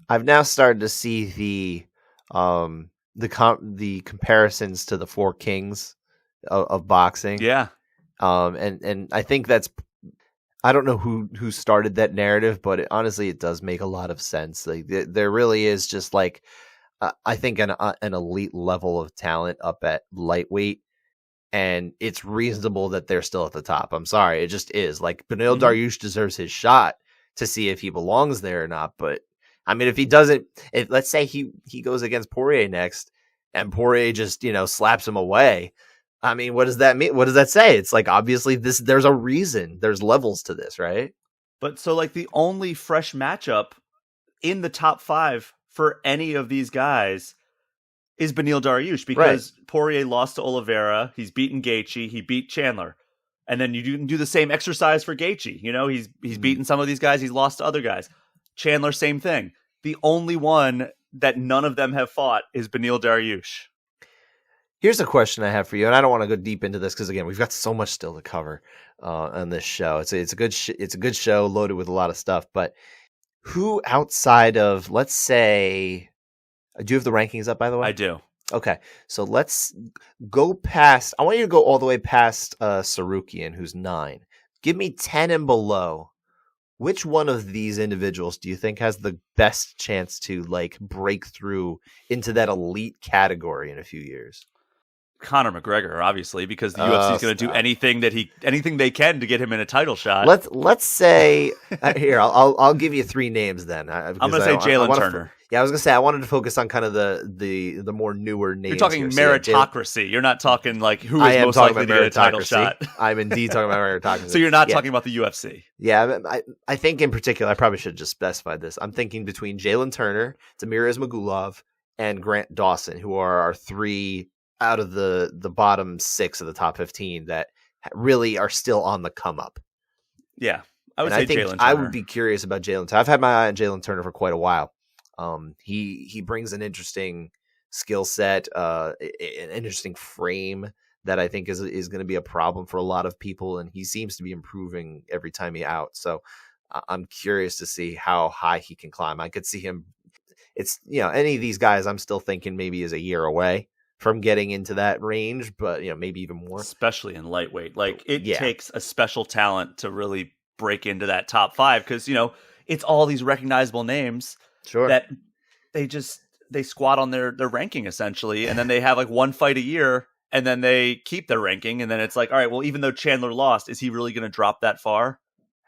I've now started to see the comparisons to the Four Kings of boxing. Yeah. And I think I don't know who started that narrative, but honestly, it does make a lot of sense. Like there really is just like, I think an elite level of talent up at lightweight. And it's reasonable that they're still at the top. I'm sorry. It just is. Like, Beneil Dariush deserves his shot to see if he belongs there or not. But, I mean, if he doesn't, let's say he goes against Poirier next, and Poirier just, slaps him away. I mean, what does that mean? What does that say? It's like, obviously, there's a reason. There's levels to this, right? But so, like, the only fresh matchup in the top 5 for any of these guys is Beneil Dariush, because Poirier lost to Oliveira. He's beaten Gaethje. He beat Chandler. And then you do the same exercise for Gaethje. He's beaten some of these guys. He's lost to other guys. Chandler, same thing. The only one that none of them have fought is Beneil Dariush. Here's a question I have for you, and I don't want to go deep into this because, again, we've got so much still to cover on this show. It's a good show loaded with a lot of stuff. But who outside of, let's say... Do you have the rankings up, by the way? I do. Okay, so let's go past. I want you to go all the way past Sarukian, who's 9. Give me 10 and below. Which one of these individuals do you think has the best chance to like break through into that elite category in a few years? Conor McGregor, obviously, because the UFC is going to do anything they can to get him in a title shot. Let's say here I'll give you 3 names then. I'm going to say Jalen Turner. I was going to say I wanted to focus on kind of the more newer names. You're talking here. meritocracy. You're not talking like who is most likely to get a title shot. I'm indeed talking about meritocracy. So you're not talking about the UFC. Yeah, I think in particular, I probably should have just specified this. I'm thinking between Jalen Turner, Damir Ismagulov, and Grant Dawson, who are our 3 out of the bottom 6 of the top 15 that really are still on the come up. Yeah, I would say Jalen Turner. I would be curious about Jalen Turner. I've had my eye on Jalen Turner for quite a while. He brings an interesting skill set, an interesting frame that I think is going to be a problem for a lot of people, and he seems to be improving every time he's out. So I'm curious to see how high he can climb. I could see him. It's any of these guys I'm still thinking maybe is a year away from getting into that range, but maybe even more, especially in lightweight. Like it takes a special talent to really break into that top 5 because it's all these recognizable names that they squat on their ranking essentially, and then they have like one fight a year, and then they keep their ranking, and then it's like, all right, well, even though Chandler lost, is he really going to drop that far?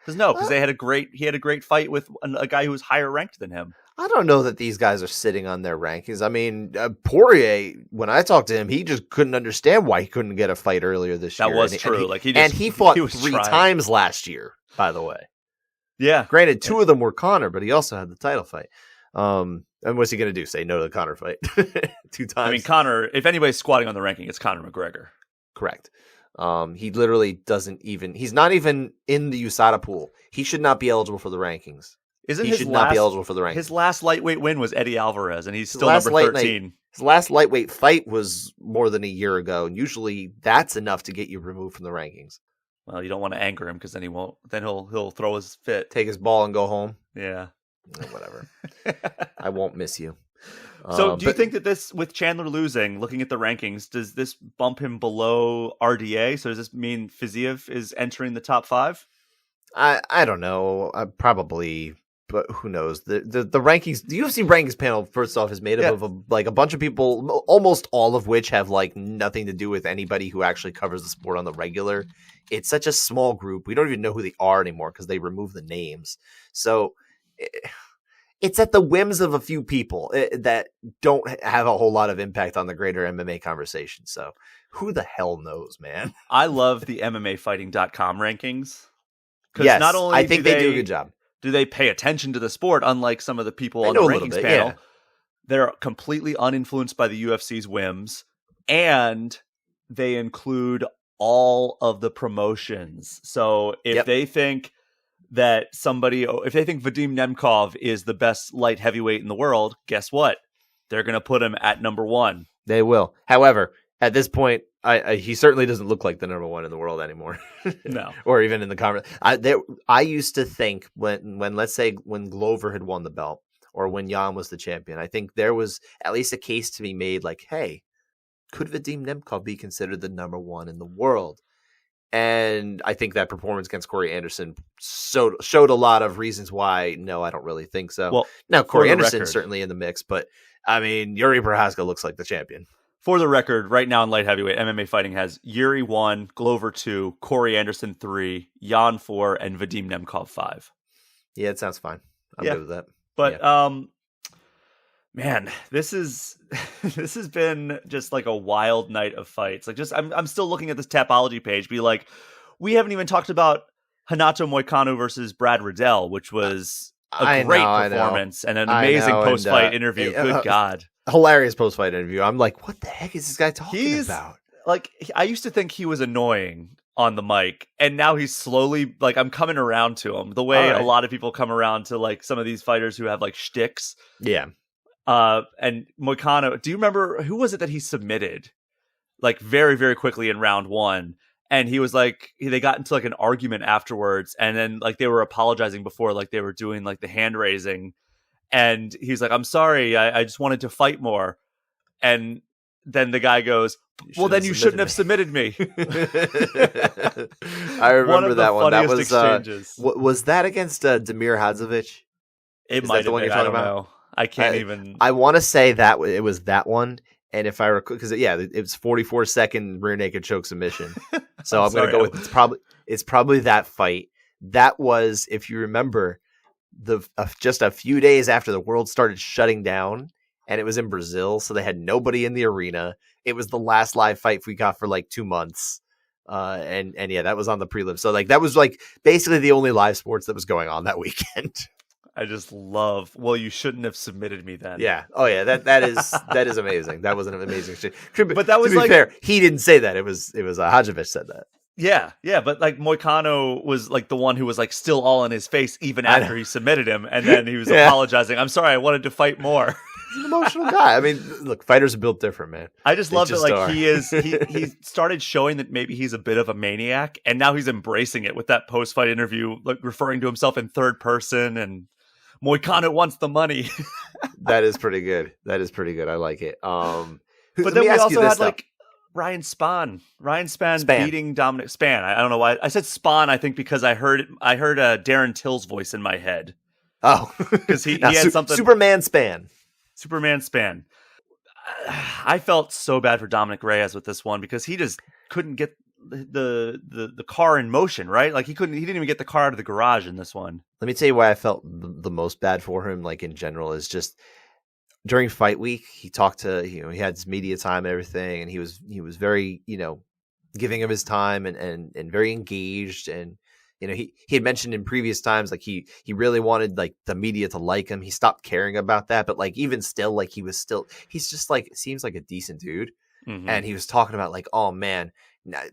Because he had a great fight with a guy who was higher ranked than him. I don't know that these guys are sitting on their rankings. I mean, Poirier, when I talked to him, he just couldn't understand why he couldn't get a fight earlier this year. That was true. He fought 3 times last year, by the way. Yeah. Granted, 2 of them were Conor, but he also had the title fight. And what's he going to do? Say no to the Conor fight 2 times? I mean, Conor, if anybody's squatting on the ranking, it's Conor McGregor. Correct. He literally doesn't even, he's not even in the USADA pool. He should not be eligible for the rankings. He should not be eligible for the rankings. His last lightweight win was Eddie Alvarez, and he's still number 13. His last lightweight fight was more than a year ago, and usually that's enough to get you removed from the rankings. Well, you don't want to anger him because then he won't. Then he'll throw his fit, take his ball, and go home. Yeah, whatever. I won't miss you. So, do you think that this, with Chandler losing, looking at the rankings, does this bump him below RDA? So, does this mean Fiziev is entering the top 5? I don't know. Probably. But who knows? The rankings, the UFC rankings panel, first off, is made up of a bunch of people, almost all of which have like nothing to do with anybody who actually covers the sport on the regular. It's such a small group. We don't even know who they are anymore because they removed the names. So it's at the whims of a few people that don't have a whole lot of impact on the greater MMA conversation. So who the hell knows, man? I love the MMAfighting.com rankings. Yes, not only I think they do a good job. Do they pay attention to the sport, unlike some of the people on the rankings panel? Yeah. They're completely uninfluenced by the UFC's whims, and they include all of the promotions. So if they think that if they think Vadim Nemkov is the best light heavyweight in the world, guess what? They're going to put him at number 1. They will. However, at this point, he certainly doesn't look like the number 1 in the world anymore. No, or even in the conference. I used to think when let's say when Glover had won the belt or when Jan was the champion, I think there was at least a case to be made like, hey, could Vadim Nemkov be considered the number 1 in the world? And I think that performance against Corey Anderson showed a lot of reasons why. No, I don't really think so. Well, now Corey Anderson's certainly in the mix, but I mean, Yuri Prochazka looks like the champion. For the record, right now in light heavyweight, MMA Fighting has Yuri 1, Glover 2, Corey Anderson 3, Jan 4, and Vadim Nemkov 5. Yeah, it sounds fine. I'm good with that. But man, this has been just like a wild night of fights. Like, I'm still looking at this Tapology page. Be like, we haven't even talked about Hanato Moicano versus Brad Riddell, which was a great performance and an amazing post-fight interview. Good God. Hilarious post-fight interview. I'm like, what the heck is this guy talking about? Like, I used to think he was annoying on the mic, and now he's slowly, like, I'm coming around to him. The way a lot of people come around to, like, some of these fighters who have, like, shticks. Yeah. And Moicano, do you remember, who was it that he submitted, like, very, very quickly in round 1? And he was like, they got into, like, an argument afterwards, and then, like, they were apologizing before, like, they were doing, like, the hand raising. And he's like, I'm sorry, I just wanted to fight more. And then the guy goes, well, then you shouldn't have submitted me. I remember that one. That was exchanges. Was that against Damir Hadzovic? It might have been. You're talking about? I can't even. I want to say that it was that one. And if I recall, because it was 44-second rear naked choke submission. So I'm going to go with it's probably that fight. That was, if you remember, just a few days after the world started shutting down, and it was in Brazil, so they had nobody in the arena. It was the last live fight we got for like 2 months. And yeah, that was on the prelim. So like that was like basically the only live sports that was going on that weekend. I just love. Well, you shouldn't have submitted me then. Yeah. Oh yeah. That is amazing. That was an amazing exchange. But that was, to be fair, he didn't say that. It was Hadzovic said that. Yeah. But like Moicano was like the one who was like still all in his face even after he submitted him, and then he was apologizing. I'm sorry, I wanted to fight more. He's an emotional guy. I mean, look, fighters are built different, man. I just love that like he started showing that maybe he's a bit of a maniac, and now he's embracing it with that post-fight interview, like referring to himself in third person, and Moicano wants the money. That is pretty good. I like it. But then we also had like Ryan Spann beating Dominic Spann. I don't know why I said Spann. I think because I heard Darren Till's voice in my head. Oh, because he had something. Superman Spann. I felt so bad for Dominic Reyes with this one because he just couldn't get the car in motion, right? Like he didn't even get the car out of the garage in this one. Let me tell you why I felt the most bad for him, like in general, is just during fight week, he talked to, he had his media time and everything, and he was very, giving of his time and very engaged. And, he had mentioned in previous times, like he really wanted like the media to like him. He stopped caring about that. But like, even still, like he's just like, seems like a decent dude. Mm-hmm. And he was talking about like, oh man,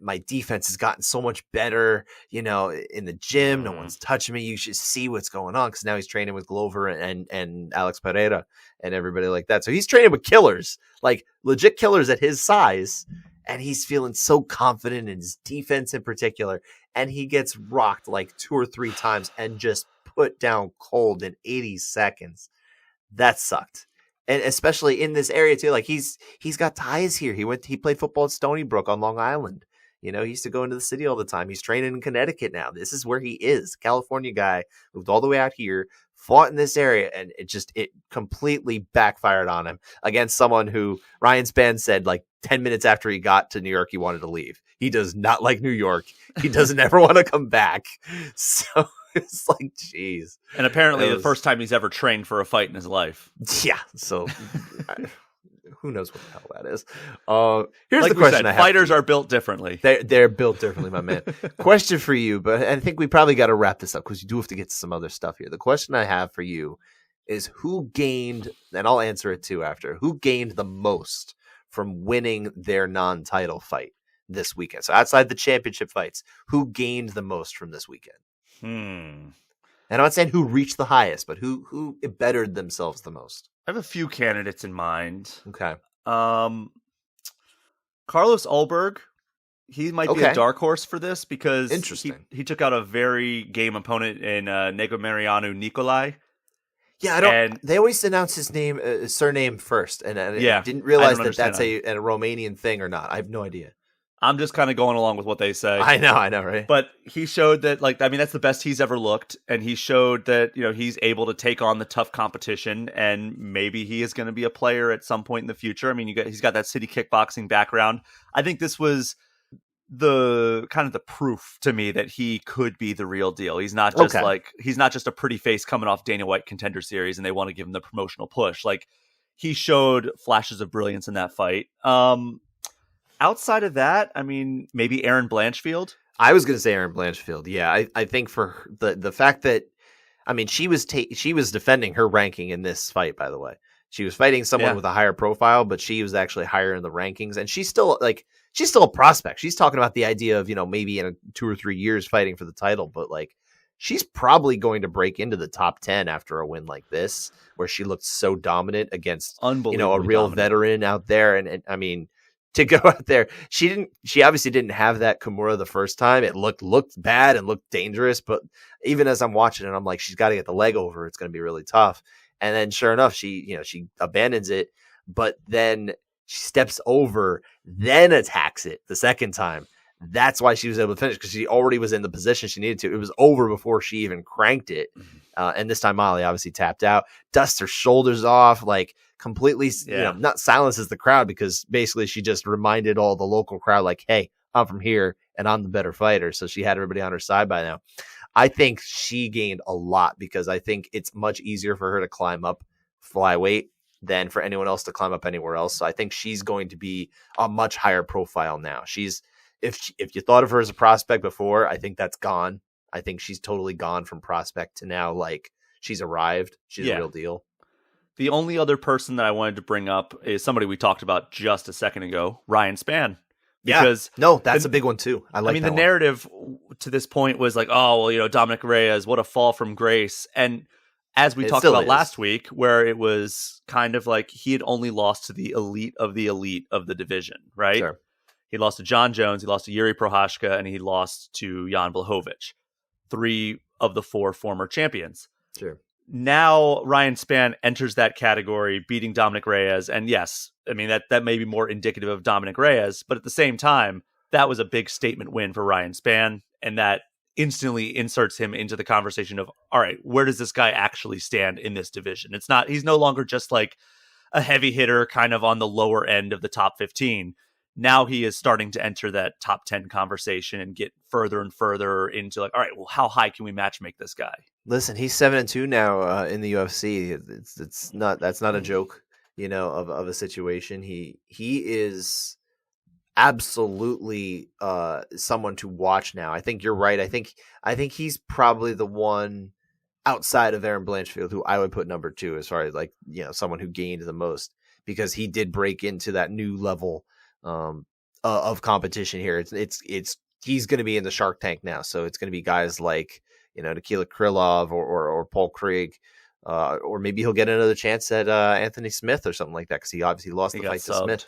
my defense has gotten so much better, in the gym. No one's touching me. You should see what's going on. Cause now he's training with Glover and Alex Pereira and everybody like that. So he's training with killers, like legit killers at his size. And he's feeling so confident in his defense in particular. And he gets rocked like 2 or 3 times and just put down cold in 80 seconds. That sucked. And especially in this area too, like he's got ties here. He played football at Stony Brook on Long Island. He used to go into the city all the time. He's training in Connecticut now. This is where he is. California guy, moved all the way out here, fought in this area, and it completely backfired on him against someone who Ryan Spann said like 10 minutes after he got to New York, he wanted to leave. He does not like New York. He doesn't ever want to come back. So it's like, geez. And apparently the first time he's ever trained for a fight in his life. Yeah. So who knows what the hell that is? Here's like the question. Fighters are built differently. They're built differently, my man. Question for you, but I think we probably got to wrap this up because you do have to get to some other stuff here. The question I have for you is who gained, and I'll answer it too after, who gained the most from winning their non-title fight this weekend? So outside the championship fights, who gained the most from this weekend? And I'm not saying who reached the highest, but who bettered themselves the most. I have a few candidates in mind. Okay. Carlos Ulberg, he might be a dark horse for this because he took out a very game opponent in Negomariano Nicolai. Yeah, they always announce his name, his surname first, and I didn't realize that's a Romanian thing or not. I have no idea. I'm just kind of going along with what they say. I know, right? But he showed that, that's the best he's ever looked, and he showed that he's able to take on the tough competition, and maybe he is going to be a player at some point in the future. I mean, he's got that city kickboxing background. I think this was the kind of the proof to me that he could be the real deal. He's not just he's not just a pretty face coming off Dana White Contender Series, and they want to give him the promotional push. Like, he showed flashes of brilliance in that fight. Outside of that, I mean, maybe Aaron Blanchfield. I was going to say Aaron Blanchfield. Yeah, I think for the fact that, I mean, she was defending her ranking in this fight, by the way. She was fighting someone with a higher profile, but she was actually higher in the rankings. And she's still a prospect. She's talking about the idea of, maybe in 2 or 3 years fighting for the title. But she's probably going to break into the top 10 after a win like this, where she looked so dominant against, a real veteran out there. And I mean, to go out there, she obviously didn't have that Kimura the first time. It looked bad and looked dangerous, but even as I'm watching it, I'm like, she's got to get the leg over. It's going to be really tough. And then sure enough, she abandons it, but then She steps over, then attacks it the second time. That's why she was able to finish, because she already was in the position she needed to. It was over before she even cranked it. And this time Molly obviously tapped out, dusts her shoulders off, like completely, not silences the crowd, because basically she just reminded all the local crowd, like, hey, I'm from here and I'm the better fighter. So she had everybody on her side by now. I think she gained a lot, because I think it's much easier for her to climb up flyweight than for anyone else to climb up anywhere else. So I think she's going to be a much higher profile now. If you thought of her as a prospect before, I think that's gone. I think she's totally gone from prospect to now, like, she's arrived. She's a real deal. The only other person that I wanted to bring up is somebody we talked about just a second ago, Ryan Spann. Because that's a big one too. The narrative to this point was like, oh, well, Dominic Reyes, what a fall from grace. And as we talked about last week, where it was kind of like he had only lost to the elite of the division, right? Sure. He lost to John Jones, he lost to Yuri Prohashka, and he lost to Jan Blachowicz, 3 of the 4 former champions. Sure. Now Ryan Spann enters that category, beating Dominic Reyes. And yes, that may be more indicative of Dominic Reyes, but at the same time, that was a big statement win for Ryan Spann, and that instantly inserts him into the conversation of, all right, where does this guy actually stand in this division? He's no longer just like a heavy hitter kind of on the lower end of the top 15. Now he is starting to enter that top 10 conversation and get further and further into like, all right, well, how high can we match make this guy? Listen, he's 7-2 now in the UFC. That's not a joke, of a situation. He is absolutely someone to watch now. I think you're right. I think he's probably the one outside of Aaron Blanchfield who I would put number 2 as far as like, someone who gained the most, because he did break into that new level of competition here. It's he's going to be in the Shark Tank now, so it's going to be guys like Nikita Krylov or Paul Craig, or maybe he'll get another chance at Anthony Smith or something like that, because he obviously lost the fight to Smith.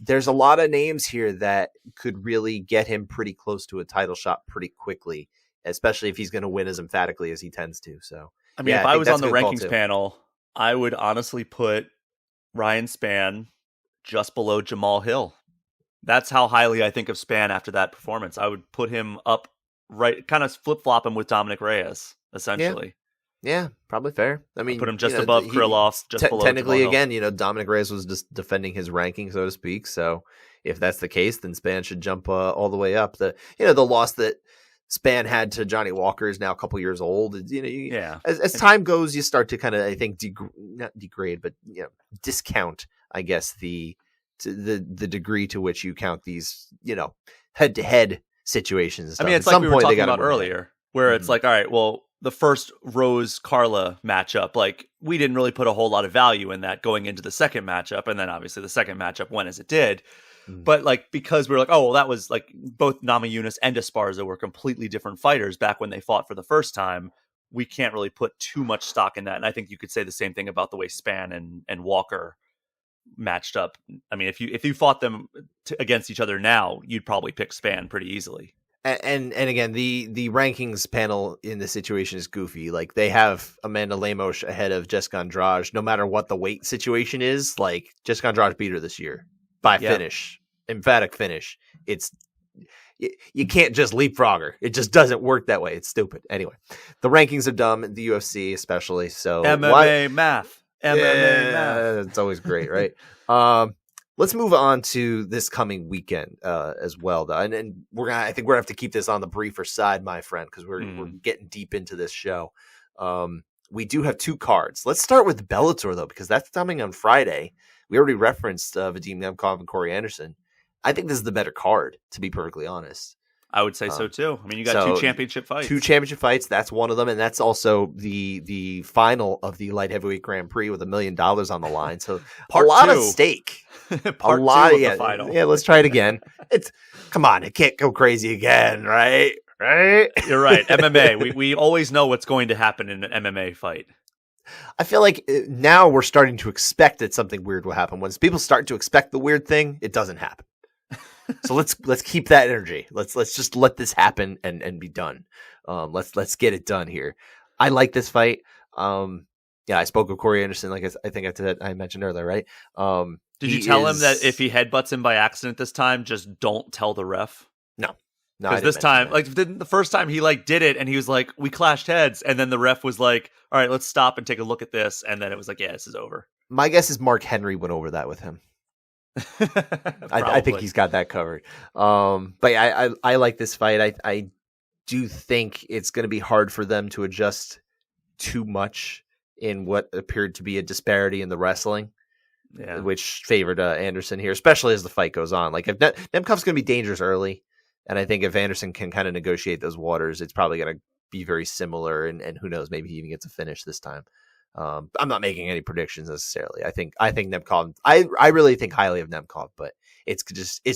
There's a lot of names here that could really get him pretty close to a title shot pretty quickly, especially if he's going to win as emphatically as he tends to. So if I was on the rankings panel, I would honestly put Ryan Spann just below Jamal Hill. That's how highly I think of Spann after that performance. I would put him up right, kind of flip-flop him with Dominic Reyes, essentially. Yeah, probably fair. I'd put him just above Krylov, just below technically, Jamal Hill. again, Dominic Reyes was just defending his ranking, so to speak. So if that's the case, then Spann should jump all the way up. The loss that Spann had to Johnny Walker is now a couple years old. As time goes, you start to kind of, I think, not degrade, but discount, I guess, the degree to which you count these, head-to-head situations. It's like we were talking about earlier, where it's like, all right, well, the first Rose Carla matchup, like, we didn't really put a whole lot of value in that going into the second matchup, and then obviously the second matchup went as it did. But like, because we were like, oh, well, that was like both Namajunas and Esparza were completely different fighters back when they fought for the first time. We can't really put too much stock in that. And I think you could say the same thing about the way Spann and Walker matched up. If you fought them against each other now, you'd probably pick Spann pretty easily. And again, the rankings panel in this situation is goofy. Like, they have Amanda Lemos ahead of Jessica Andrade, no matter what the weight situation is. Like, Jessica Andrade beat her this year by finish, emphatic finish. You can't just leapfrog her. It just doesn't work that way. It's stupid. Anyway, the rankings are dumb, the UFC especially. So MMA math. MMA math. It's always great, right? Let's move on to this coming weekend as well, though. And I think we're gonna have to keep this on the briefer side, my friend, because we're getting deep into this show. We do have 2 cards. Let's start with Bellator, though, because that's coming on Friday. We already referenced Vadim Nemkov and Corey Anderson. I think this is the better card, to be perfectly honest. I would say so too. You got 2 championship fights. 2 championship fights. That's one of them, and that's also the final of the light heavyweight Grand Prix with $1 million on the line. So a lot of stake. Part 2 of the final. Yeah, let's try it again. Come on, it can't go crazy again, right? Right? You're right. MMA. We always know what's going to happen in an MMA fight. I feel like now we're starting to expect that something weird will happen. Once people start to expect the weird thing, it doesn't happen. So let's keep that energy. Let's just let this happen and be done. Let's get it done here. I like this fight. I spoke with Corey Anderson, like I think I mentioned earlier, right? Did you tell him that if he headbutts him by accident this time, just don't tell the ref? No. Because this time, like the first time he like did it and he was like, we clashed heads. And then the ref was like, all right, let's stop and take a look at this. And then it was like, yeah, this is over. My guess is Mark Henry went over that with him. I think he's got that covered. But yeah, I like this fight. I do think it's going to be hard for them to adjust too much in what appeared to be a disparity in the wrestling. Yeah. Which favored Anderson here, especially as the fight goes on. Like if Nemkov's going to be dangerous early, and I think if Anderson can kind of negotiate those waters, it's probably going to be very similar. And who knows, maybe he even gets a finish this time. I'm not making any predictions necessarily. I think Nemkov. I really think highly of Nemkov, but it's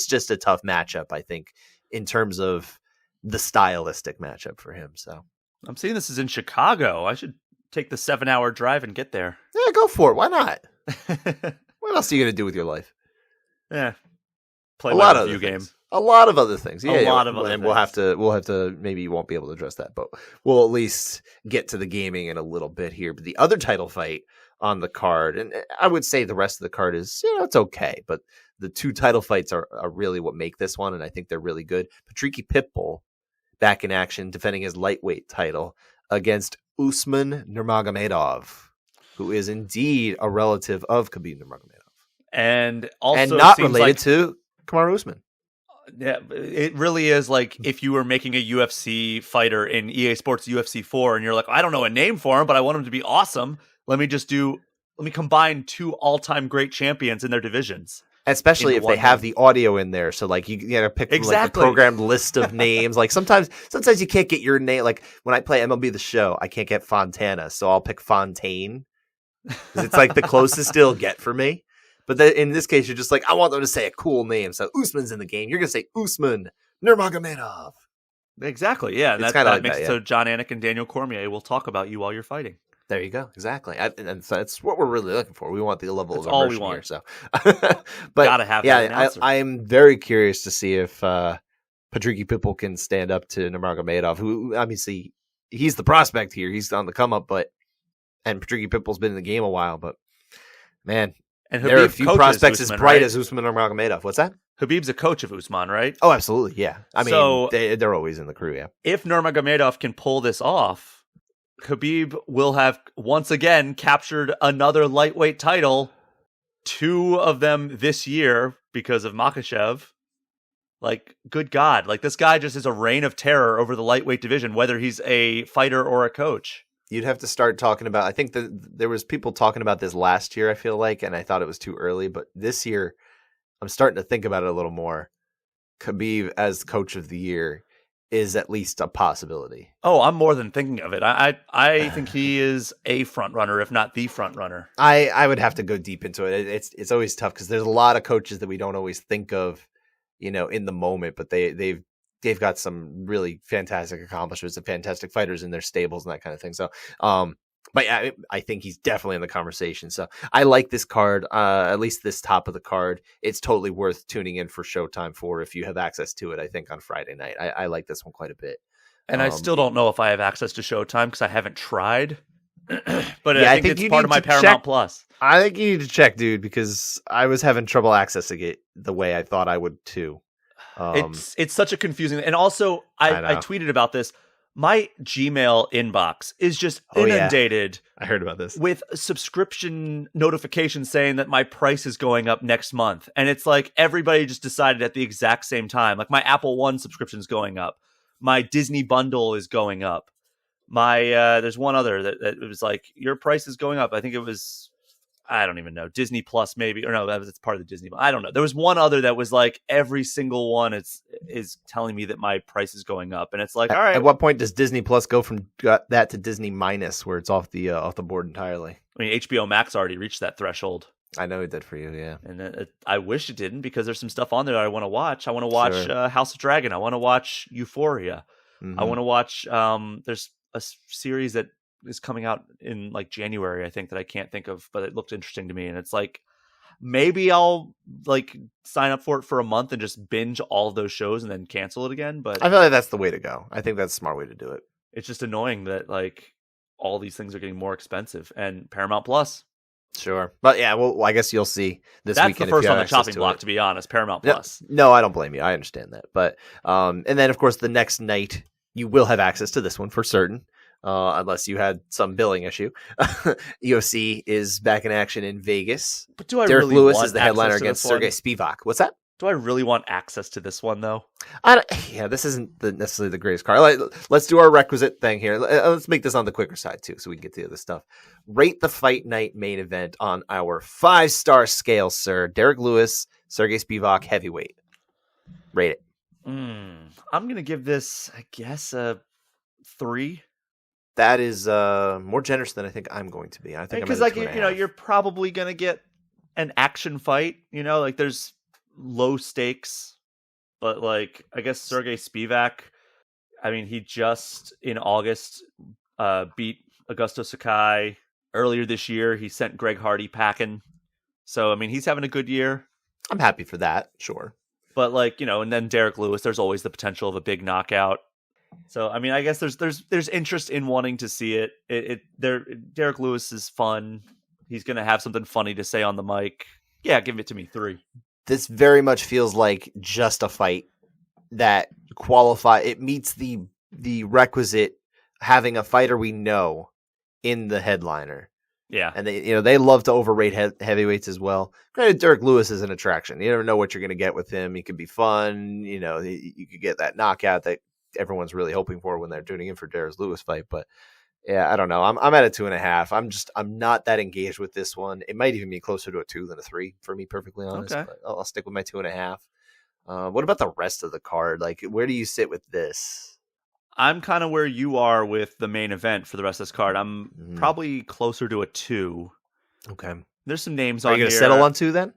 just a tough matchup. I think in terms of the stylistic matchup for him. So I'm seeing this is in Chicago. I should take the 7-hour drive and get there. Yeah, go for it. Why not? What else are you going to do with your life? Yeah. Play a lot of review game. A lot of other things. Yeah, a lot of other things. We'll have to, maybe you won't be able to address that, but we'll at least get to the gaming in a little bit here. But the other title fight on the card, and I would say the rest of the card is, it's okay, but the two title fights are really what make this one, and I think they're really good. Patricky Pitbull back in action, defending his lightweight title against Usman Nurmagomedov, who is indeed a relative of Khabib Nurmagomedov. And also not related to Kamaru Usman. Yeah, it really is like if you were making a UFC fighter in EA Sports UFC 4 and you're like, I don't know a name for him, but I want him to be awesome. Let me combine two all-time great champions in their divisions. Especially if they have the audio in there. So like you gotta pick from like the programmed list of names. Like sometimes you can't get your name. Like when I play MLB The Show, I can't get Fontana. So I'll pick Fontaine. It's like the closest they'll get for me. But in this case, you're just like, I want them to say a cool name. So Usman's in the game. You're going to say Usman Nurmagomedov. Exactly. Yeah. And that makes it so John Anik and Daniel Cormier will talk about you while you're fighting. There you go. Exactly. And so that's what we're really looking for. We want the level of immersion all we want. Here. So, but gotta have that I'm very curious to see if Patricky Pitbull can stand up to Nurmagomedov, who obviously he's the prospect here. He's on the come up, and Patricky Pitbull's been in the game a while, but man. And there are a few prospects Usman, as bright as Usman Nurmagomedov. What's that? Habib's a coach of Usman, right? Oh, absolutely, yeah. I mean, they're always in the crew, yeah. If Nurmagomedov can pull this off, Khabib will have once again captured another lightweight title, 2 of them this year because of Makhachev. Like, good God. Like, this guy just is a reign of terror over the lightweight division, whether he's a fighter or a coach. You'd have to start talking about, I think there was people talking about this last year, I feel like, and I thought it was too early, but this year I'm starting to think about it a little more. Khabib as coach of the year is at least a possibility. Oh, I'm more than thinking of it. I think he is a front runner, if not the front runner. I would have to go deep into it. It's always tough because there's a lot of coaches that we don't always think of, in the moment, but they've got some really fantastic accomplishments and fantastic fighters in their stables and that kind of thing. So, but yeah, I think he's definitely in the conversation. So I like this card, at least this top of the card. It's totally worth tuning in for Showtime for if you have access to it, I think on Friday night. I like this one quite a bit. And I still don't know if I have access to Showtime because I haven't tried. But yeah, I think it's part of my Paramount Plus. I think you need to check, dude, because I was having trouble accessing it the way I thought I would too. It's such a confusing, and also I tweeted about this. My Gmail inbox is just inundated. I heard about this with subscription notifications saying that my price is going up next month, and it's like everybody just decided at the exact same time. Like my Apple One subscription is going up, my Disney bundle is going up. My there's one other that it was like your price is going up. I think it was. I don't even know. Disney Plus maybe, or no, it's part of the Disney. I don't know. There was one other that was like every single one is telling me that my price is going up, and it's like, all right. At what point does Disney Plus go from that to Disney minus, where it's off the board entirely? I mean, HBO Max already reached that threshold. I know it did for you, yeah. And I wish it didn't because there's some stuff on there that I want to watch. I want to watch House of Dragon. I want to watch Euphoria. Mm-hmm. I want to watch. There's a series that is coming out in like January, I think, that I can't think of, but it looked interesting to me. And it's like, maybe I'll like sign up for it for a month and just binge all of those shows and then cancel it again. But I feel like that's the way to go. I think that's a smart way to do it. It's just annoying that like all these things are getting more expensive, and Paramount Plus, Sure. But yeah, well, I guess you'll see this That's weekend. That's the first on the chopping block, to be honest. Paramount Plus. No, I don't blame you. I understand that. But and then, of course, the next night, you will have access to this one for certain. Unless you had some billing issue. UFC is back in action in Vegas. But do I Derek really Lewis want is the headliner against Sergey Spivak. What's that? Do I really want access to this one, though? This isn't necessarily the greatest card. Let's do our requisite thing here. Let's make this on the quicker side, too, so we can get to the other stuff. Rate the Fight Night main event on our 5-star scale, sir. Derek Lewis, Sergey Spivak, heavyweight. Rate it. I'm going to give this, I guess, a 3. That is more generous than I think I'm going to be. I think because, like, you're probably going to get an action fight. Like there's low stakes, but like I guess Sergey Spivak. I mean, he just in August beat Augusto Sakai. Earlier this year, he sent Greg Hardy packing. So I mean, he's having a good year. I'm happy for that, sure. But like and then Derek Lewis. There's always the potential of a big knockout. So I mean, I guess there's interest in wanting to see it. Derek Lewis is fun. He's gonna have something funny to say on the mic. Yeah, give it to me 3. This very much feels like just a fight that it meets the requisite having a fighter we know in the headliner. Yeah, and they love to overrate heavyweights as well. Granted, Derek Lewis is an attraction. You never know what you're going to get with him. He could be fun. You could get that knockout that everyone's really hoping for when they're tuning in for Derek Lewis fight. But yeah, I don't know. I'm at a 2.5. I'm not that engaged with this one. It might even be closer to a 2 than a 3 for me, perfectly honest. Okay. But I'll stick with my 2.5. What about the rest of the card? Like, where do you sit with this? I'm kind of where you are with the main event for the rest of this card. I'm probably closer to a 2. Okay. There's some names on here. Are you going to settle on 2 then?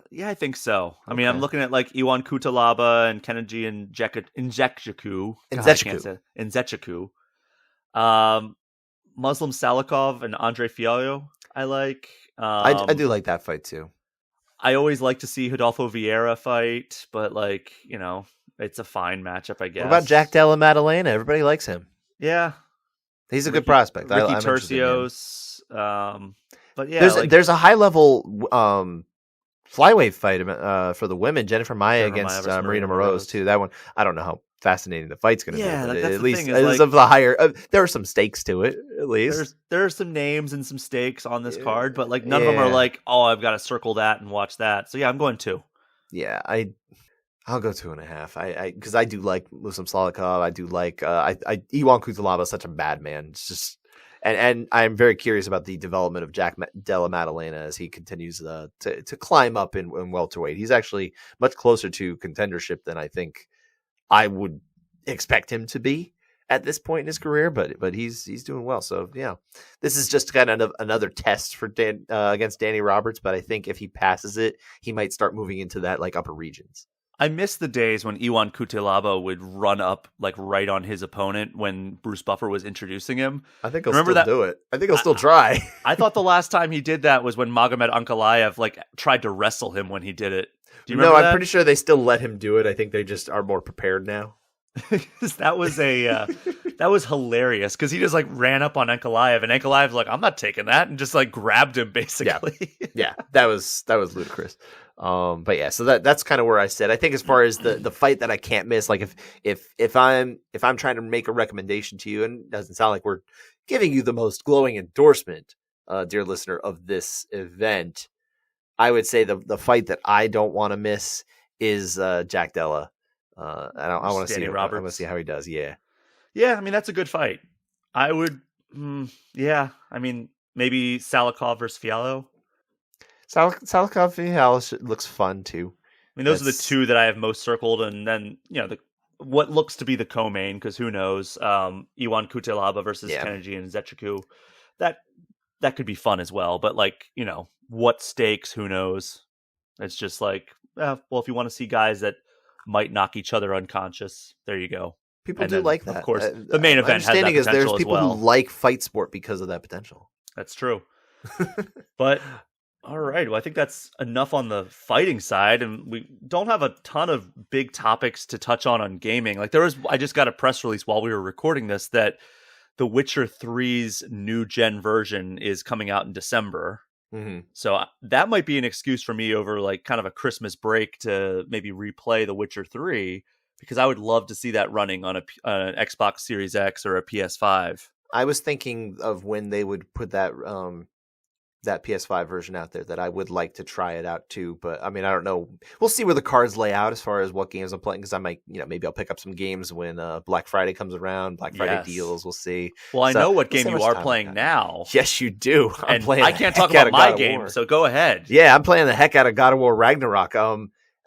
Yeah, I think so. Okay. I mean, I'm looking at like Iwan Kutalaba and Kennedy and Nzechukwu. Muslim Salikov and Andre Fialho. I like. I do like that fight too. I always like to see Rodolfo Vieira fight, but like it's a fine matchup, I guess. What about Jack Della Maddalena? Everybody likes him. Yeah, he's a good prospect. Ricky Tercios. But yeah, there's a high level flyweight fight for the women. Jennifer Maia against Marina Moroz too. That one, I don't know how fascinating the fight's going to be. At least of the higher, there are some stakes to it. At least there are some names and some stakes on this card, but like none of them are like, oh, I've got to circle that and watch that. So yeah, I'm going 2. Yeah, I'll go 2.5. Because I do like Muslim Salikov. I do like Iwan Kutalaba is such a bad man. It's just and I'm very curious about the development of Jack Della Maddalena as he continues to climb up in welterweight. He's actually much closer to contendership than I think I would expect him to be at this point in his career, but he's doing well. So yeah, this is just kind of another test for against Danny Roberts. But I think if he passes it, he might start moving into that like upper regions. I miss the days when Iwan Kutalaba would run up like right on his opponent when Bruce Buffer was introducing him. I think he'll still do it. I think he'll still try. I thought the last time he did that was when Magomed Ankalaev like tried to wrestle him when he did it. Do you remember that? I'm pretty sure they still let him do it. I think they just are more prepared now. that was hilarious because he just like ran up on Ankalaev and Ankalaev's like, I'm not taking that, and just like grabbed him basically. Yeah, that was ludicrous. But yeah, so that's kind of where I sit. I think as far as the fight that I can't miss, like if I'm trying to make a recommendation to you, and it doesn't sound like we're giving you the most glowing endorsement, dear listener, of this event, I would say the fight that I don't want to miss is Jack Della. I want to see Roberts. I want to see how he does. Yeah. I mean, that's a good fight. I would. Yeah. I mean, maybe Salikov versus Fialho. Salikov Fialho looks fun too. I mean, those are the 2 that I have most circled, and then what looks to be the co-main, because who knows? Iwan Kutalaba versus Kennedy and Nzechukwu. That could be fun as well. But like what stakes? Who knows? It's just like well, if you want to see guys that might knock each other unconscious, there you go. People do like that. Of course, the main event has that potential as well. There's people who like fight sport because of that potential. That's true. But all right, well, I think that's enough on the fighting side, and we don't have a ton of big topics to touch on gaming. Like I just got a press release while we were recording this that The Witcher 3's new gen version is coming out in December. Mm-hmm. So that might be an excuse for me over like kind of a Christmas break to maybe replay The Witcher 3, because I would love to see that running on an Xbox Series X or a PS5. I was thinking of when they would put that that PS5 version out there, that I would like to try it out too. But I mean, I don't know. We'll see where the cards lay out as far as what games I'm playing, because I might, maybe I'll pick up some games when Black Friday comes around. Black Friday deals. We'll see. Well, I know what game you are playing now. Yes, you do. I'm playing. I can't talk about my game, so go ahead. Yeah, I'm playing the heck out of God of War Ragnarok.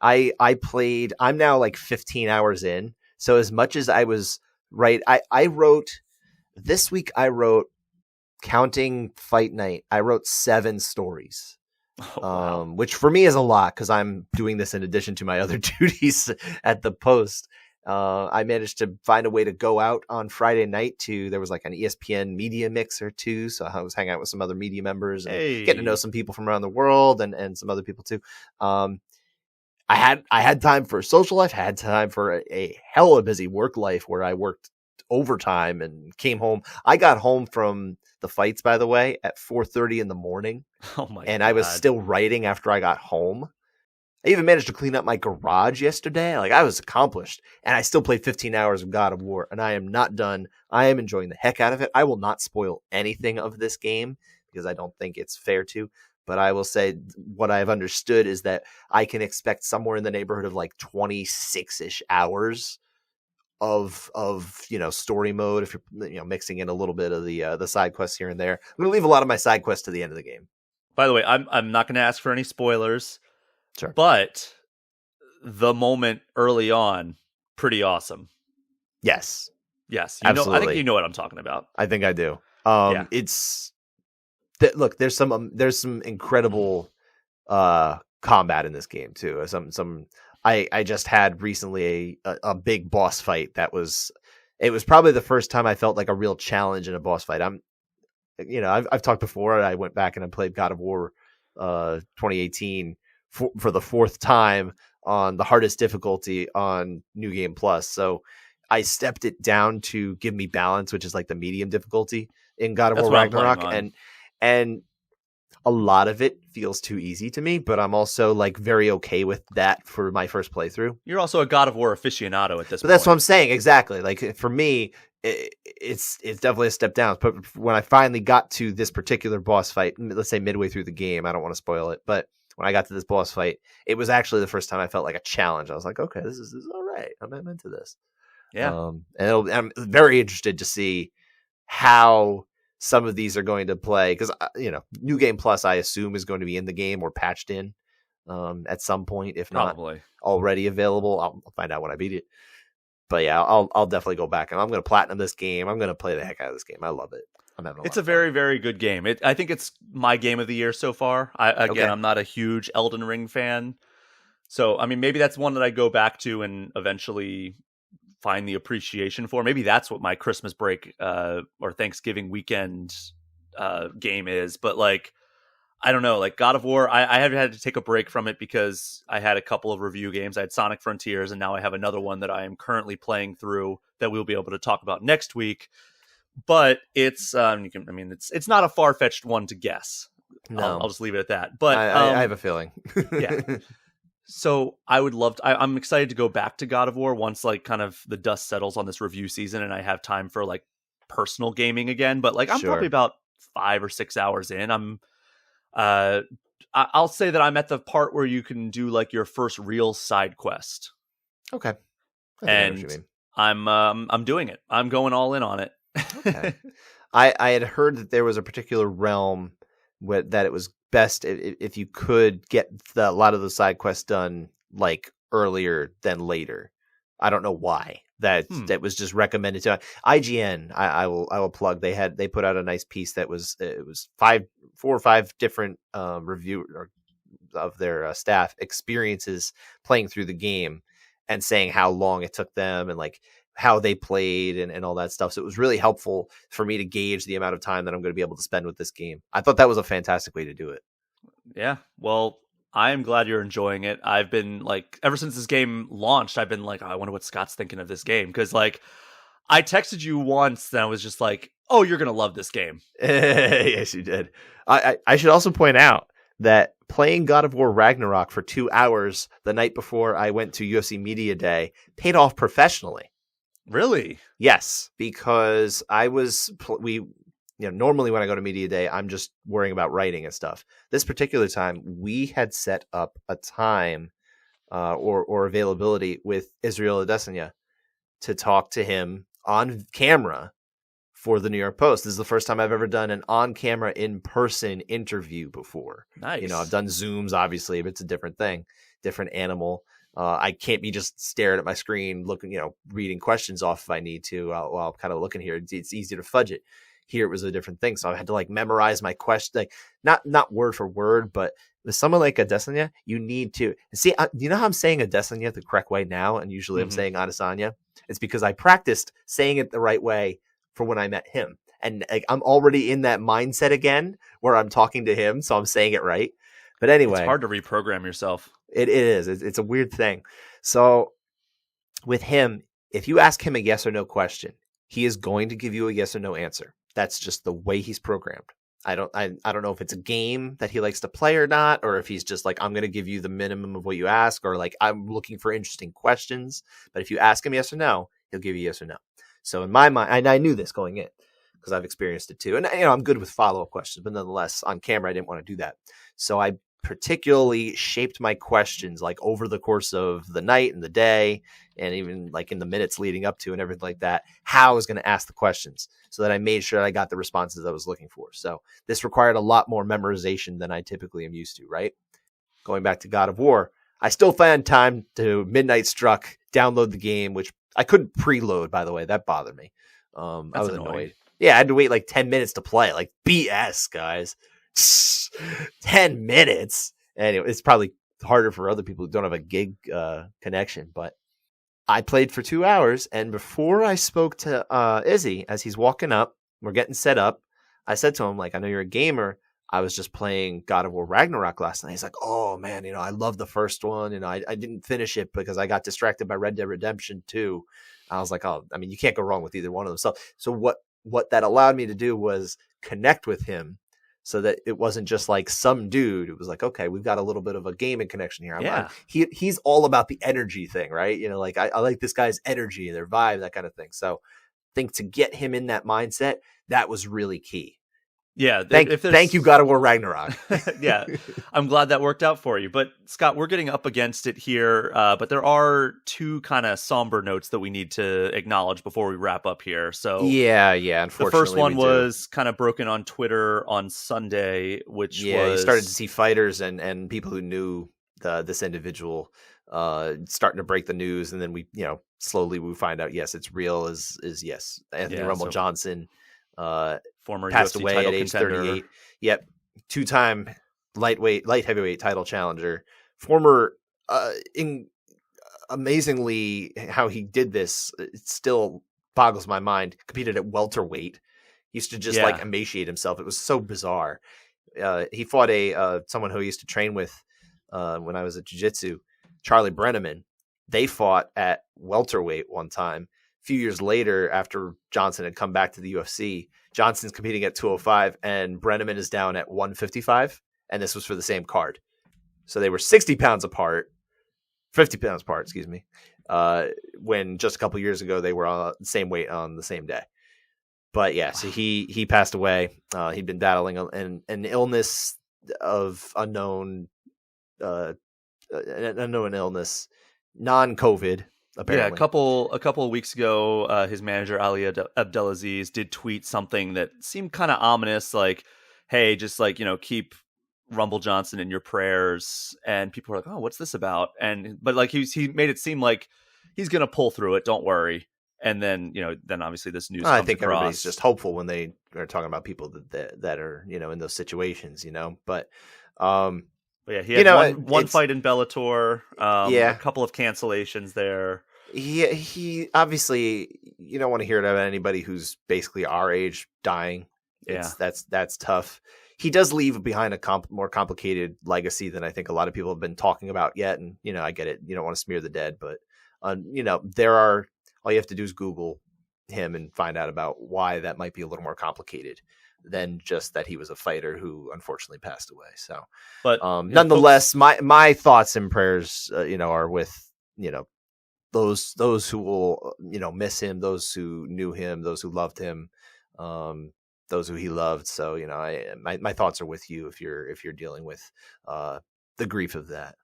I played. I'm now like 15 hours in. So as much as I was I wrote this week. I wrote, counting Fight Night, I wrote 7 stories, which for me is a lot because I'm doing this in addition to my other duties at the Post. I managed to find a way to go out on Friday night there was like an ESPN media mix or two. So I was hanging out with some other media members and getting to know some people from around the world and some other people too. I had time for social life, had time for a hell of a busy work life where I worked overtime and came home. I got home from the fights, by the way, at 4:30 in the morning. Oh my and God. I was still writing after I got home. I even managed to clean up my garage yesterday. Like, I was accomplished, and I still played 15 hours of God of War, and I am not done. I am enjoying the heck out of it. I will not spoil anything of this game because I don't think it's fair to, but I will say what I've understood is that I can expect somewhere in the neighborhood of like 26-ish hours of story mode, if you're mixing in a little bit of the side quests here and there. I'm going to leave a lot of my side quests to the end of the game. By the way, I'm not going to ask for any spoilers. Sure. But the moment early on, pretty awesome. Yes. Absolutely. I think you know what I'm talking about. I think I do. It's look, there's some incredible combat in this game too. I just had recently a big boss fight it was probably the first time I felt like a real challenge in a boss fight. I've talked before. I went back and I played God of War 2018 for the 4th time on the hardest difficulty on New Game Plus. So I stepped it down to give me balance, which is like the medium difficulty in God of War Ragnarok, and a lot of it feels too easy to me, but I'm also like very okay with that for my first playthrough. You're also a God of War aficionado at this point. That's what I'm saying. Exactly. Like, for me, it's definitely a step down. But when I finally got to this particular boss fight, let's say midway through the game, I don't want to spoil it, but when I got to this boss fight, it was actually the first time I felt like a challenge. I was like, okay, this is all right. I'm into this. Yeah. And I'm very interested to see how some of these are going to play, because New Game Plus, I assume, is going to be in the game or patched in at some point, if Probably. not already available. I'll find out when I beat it. But yeah, I'll definitely go back and I'm going to platinum this game. I'm going to play the heck out of this game. I love it. It's a very, very good game. I think it's my game of the year so far. I'm not a huge Elden Ring fan, so I mean, maybe that's one that I go back to and eventually find the appreciation for. Maybe that's what my Christmas break or Thanksgiving weekend game is. But like, I don't know, like God of War, I have had to take a break from it because I had a couple of review games. I had Sonic Frontiers, and now I have another one that I am currently playing through that we'll be able to talk about next week. But it's it's not a far-fetched one to guess. No. I'll just leave it at that. But I have a feeling. Yeah. So I would love to, I'm excited to go back to God of War once like kind of the dust settles on this review season and I have time for like personal gaming again. But like I'm probably about 5 or 6 hours in. I'll say that I'm at the part where you can do like your first real side quest. Okay. And I'm doing it. I'm going all in on it. Okay. I had heard that there was a particular realm that it was best if you could get a lot of the side quests done like earlier than later. I don't know why. That was just recommended to IGN. I will plug. They put out a nice piece that was 4 or 5 different review of their staff experiences playing through the game and saying how long it took them and like how they played and all that stuff. So it was really helpful for me to gauge the amount of time that I'm going to be able to spend with this game. I thought that was a fantastic way to do it. Yeah. Well, I am glad you're enjoying it. I've been like, ever since this game launched, I've been like, oh, I wonder what Scott's thinking of this game. Cause like I texted you once and I was just like, oh, you're going to love this game. Yes, you did. I should also point out that playing God of War Ragnarok for 2 hours the night before I went to UFC Media Day paid off professionally. Really? Yes, because normally when I go to Media Day, I'm just worrying about writing and stuff. This particular time, we had set up a time or availability with Israel Adesanya to talk to him on camera for the New York Post. This is the first time I've ever done an on-camera, in-person interview before. Nice. I've done Zooms, obviously, but it's a different thing, different animal. I can't be just staring at my screen, looking, reading questions off if I need to while I'm kind of looking here. It's easy to fudge it. Here it was a different thing, so I had to memorize my question, not word for word, but with someone like Adesanya, you need to see. You know how I'm saying Adesanya the correct way now, and usually I'm saying Adesanya. It's because I practiced saying it the right way for when I met him, and I'm already in that mindset again where I'm talking to him, so I'm saying it right. But anyway, it's hard to reprogram yourself. It is. It's a weird thing. So with him, if you ask him a yes or no question, he is going to give you a yes or no answer. That's just the way he's programmed. I don't know if it's a game that he likes to play or not, or if he's just I'm going to give you the minimum of what you ask, or I'm looking for interesting questions. But if you ask him yes or no, he'll give you yes or no. So in my mind, and I knew this going in because I've experienced it too. And I'm good with follow-up questions, but nonetheless, on camera, I didn't want to do that. So I particularly shaped my questions over the course of the night and the day, and even in the minutes leading up to and everything like that, how I was going to ask the questions so that I made sure I got the responses I was looking for. So this required a lot more memorization than I typically am used to, right? Going back to God of War, I still found time to midnight struck, download the game, which I couldn't preload, by the way. That bothered me. I was annoyed. Yeah, I had to wait 10 minutes to play. BS, guys. 10 minutes. Anyway, it's probably harder for other people who don't have a gig connection, but I played for 2 hours, and before I spoke to Izzy, as he's walking up, we're getting set up, I said to him, I know you're a gamer. I was just playing God of War Ragnarok last night. He's like, oh man, I love the first one, and I didn't finish it because I got distracted by Red Dead Redemption 2. I was like, oh, I mean, you can't go wrong with either one of them. So what that allowed me to do was connect with him, so that it wasn't just some dude. It was okay, we've got a little bit of a gaming connection here. Yeah. He's all about the energy thing, right? I like this guy's energy, their vibe, that kind of thing. So I think to get him in that mindset, that was really key. Yeah. Thank you, God of War Ragnarok. Yeah. I'm glad that worked out for you. But Scott, we're getting up against it here. But there are two kind of somber notes that we need to acknowledge before we wrap up here. So yeah. Unfortunately, the first one was kind of broken on Twitter on Sunday, which was you started to see fighters and people who knew this individual starting to break the news, and then we slowly we find out yes, it's real. Is yes, Anthony Rumble Johnson. Former passed UFC away title at age contender. 38. Yep. 2-time light heavyweight title challenger. Former, amazingly, how he did this, it still boggles my mind. Competed at welterweight. He used to just emaciate himself. It was so bizarre. He fought someone who I used to train with when I was at jiu-jitsu, Charlie Brenneman. They fought at welterweight one time. A few years later, after Johnson had come back to the UFC, Johnson's competing at 205 and Brenneman is down at 155. And this was for the same card. So they were 50 pounds apart, excuse me. When just a couple years ago, they were on the same weight on the same day. But yeah, so he passed away. He'd been battling an illness of unknown illness, non-COVID. Apparently. Yeah, a couple of weeks ago, his manager Ali Abdelaziz did tweet something that seemed kind of ominous, "Hey, just keep Rumble Johnson in your prayers." And people were like, "Oh, what's this about?" But he made it seem like he's gonna pull through it. Don't worry. And then then obviously this news. I think everybody's just hopeful when they are talking about people that are in those situations, But yeah, he had one fight in Bellator, a couple of cancellations there. He obviously, you don't want to hear it about anybody who's basically our age dying. That's tough. He does leave behind a more complicated legacy than I think a lot of people have been talking about yet. And, I get it. You don't want to smear the dead, but, all you have to do is Google him and find out about why that might be a little more complicated than just that he was a fighter who unfortunately passed away. So, but nonetheless, my thoughts and prayers, are with, those who will, miss him, those who knew him, those who loved him, those who he loved. So, my thoughts are with you if you're dealing with the grief of that.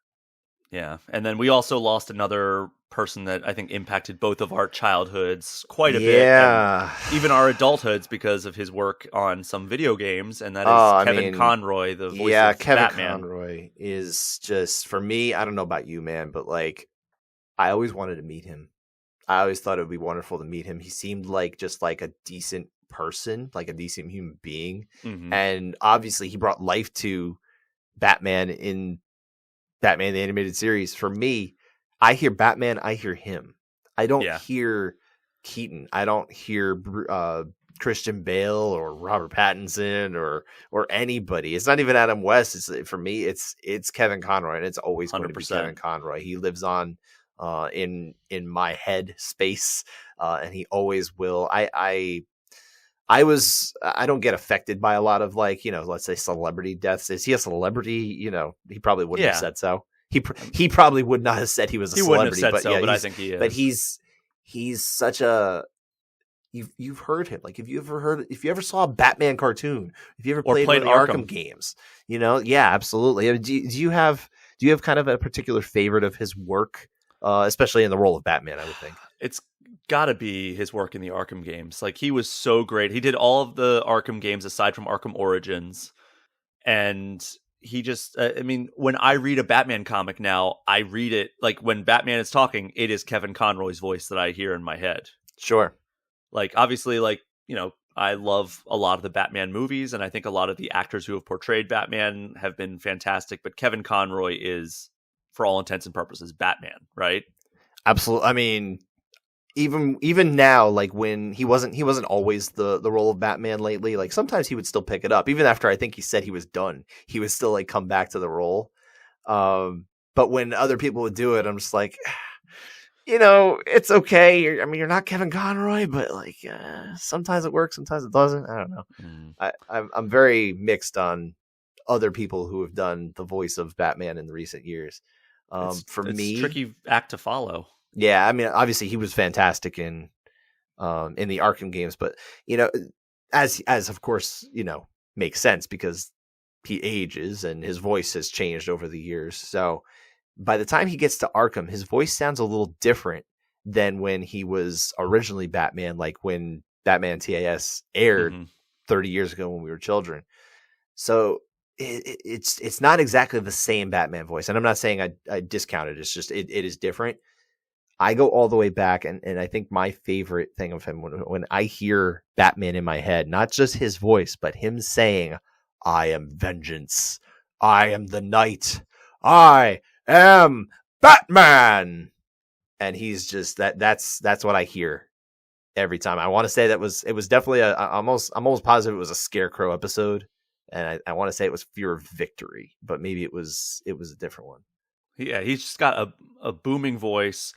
Yeah. And then we also lost another person that I think impacted both of our childhoods quite a bit. And even our adulthoods because of his work on some video games. And that is Kevin Conroy, the voice of Kevin Batman. Conroy is just, for me, I don't know about you, man, but like, I always wanted to meet him. I always thought it would be wonderful to meet him. He seemed like just like a decent person, like a decent human being. Mm-hmm. And obviously he brought life to Batman in Batman the Animated Series. For me, I hear Batman, I hear him. I don't hear Keaton. I don't hear Christian Bale or Robert Pattinson or anybody. It's not even Adam West. For me, it's Kevin Conroy, and it's always going 100%. To be Kevin Conroy. He lives on in my head space, and he always will. I don't get affected by a lot of, like, let's say celebrity deaths. Is he a celebrity? He probably wouldn't have said so. He probably would not have said he was a celebrity. Wouldn't have said but I think he is. But he's such a. You've heard him. Like, if you ever saw a Batman cartoon, if you ever played one of the Arkham games, absolutely. Do you have kind of a particular favorite of his work, especially in the role of Batman? I would think it's gotta be his work in the Arkham games. Like, he was so great. He did all of the Arkham games aside from Arkham Origins, and he just when I read a Batman comic now, I read it like when Batman is talking, it is Kevin Conroy's voice that I hear in my head. Sure. Like, obviously, like, I love a lot of the Batman movies, and I think a lot of the actors who have portrayed Batman have been fantastic, but Kevin Conroy is, for all intents and purposes, Batman, right? Absolutely. Even now, like, when he wasn't always the role of Batman lately, like, sometimes he would still pick it up. Even after I think he said he was done, he would still, like, come back to the role. But when other people would do it, I'm just like, it's okay. You're not Kevin Conroy, but, like, sometimes it works, sometimes it doesn't. I don't know. I'm very mixed on other people who have done the voice of Batman in the recent years. It's a tricky act to follow. Yeah, obviously he was fantastic in the Arkham games, but as of course makes sense because he ages and his voice has changed over the years. So by the time he gets to Arkham, his voice sounds a little different than when he was originally Batman, like when Batman TAS aired 30 years ago when we were children. So it's not exactly the same Batman voice, and I'm not saying I discount it. It's just it is different. I go all the way back, and I think my favorite thing of him when I hear Batman in my head, not just his voice, but him saying, "I am vengeance. I am the night. I am Batman." And he's just that's what I hear every time. I want to say it was definitely I'm almost positive it was a Scarecrow episode, and I want to say it was Fear of Victory, but maybe it was a different one. Yeah, he's just got a booming voice.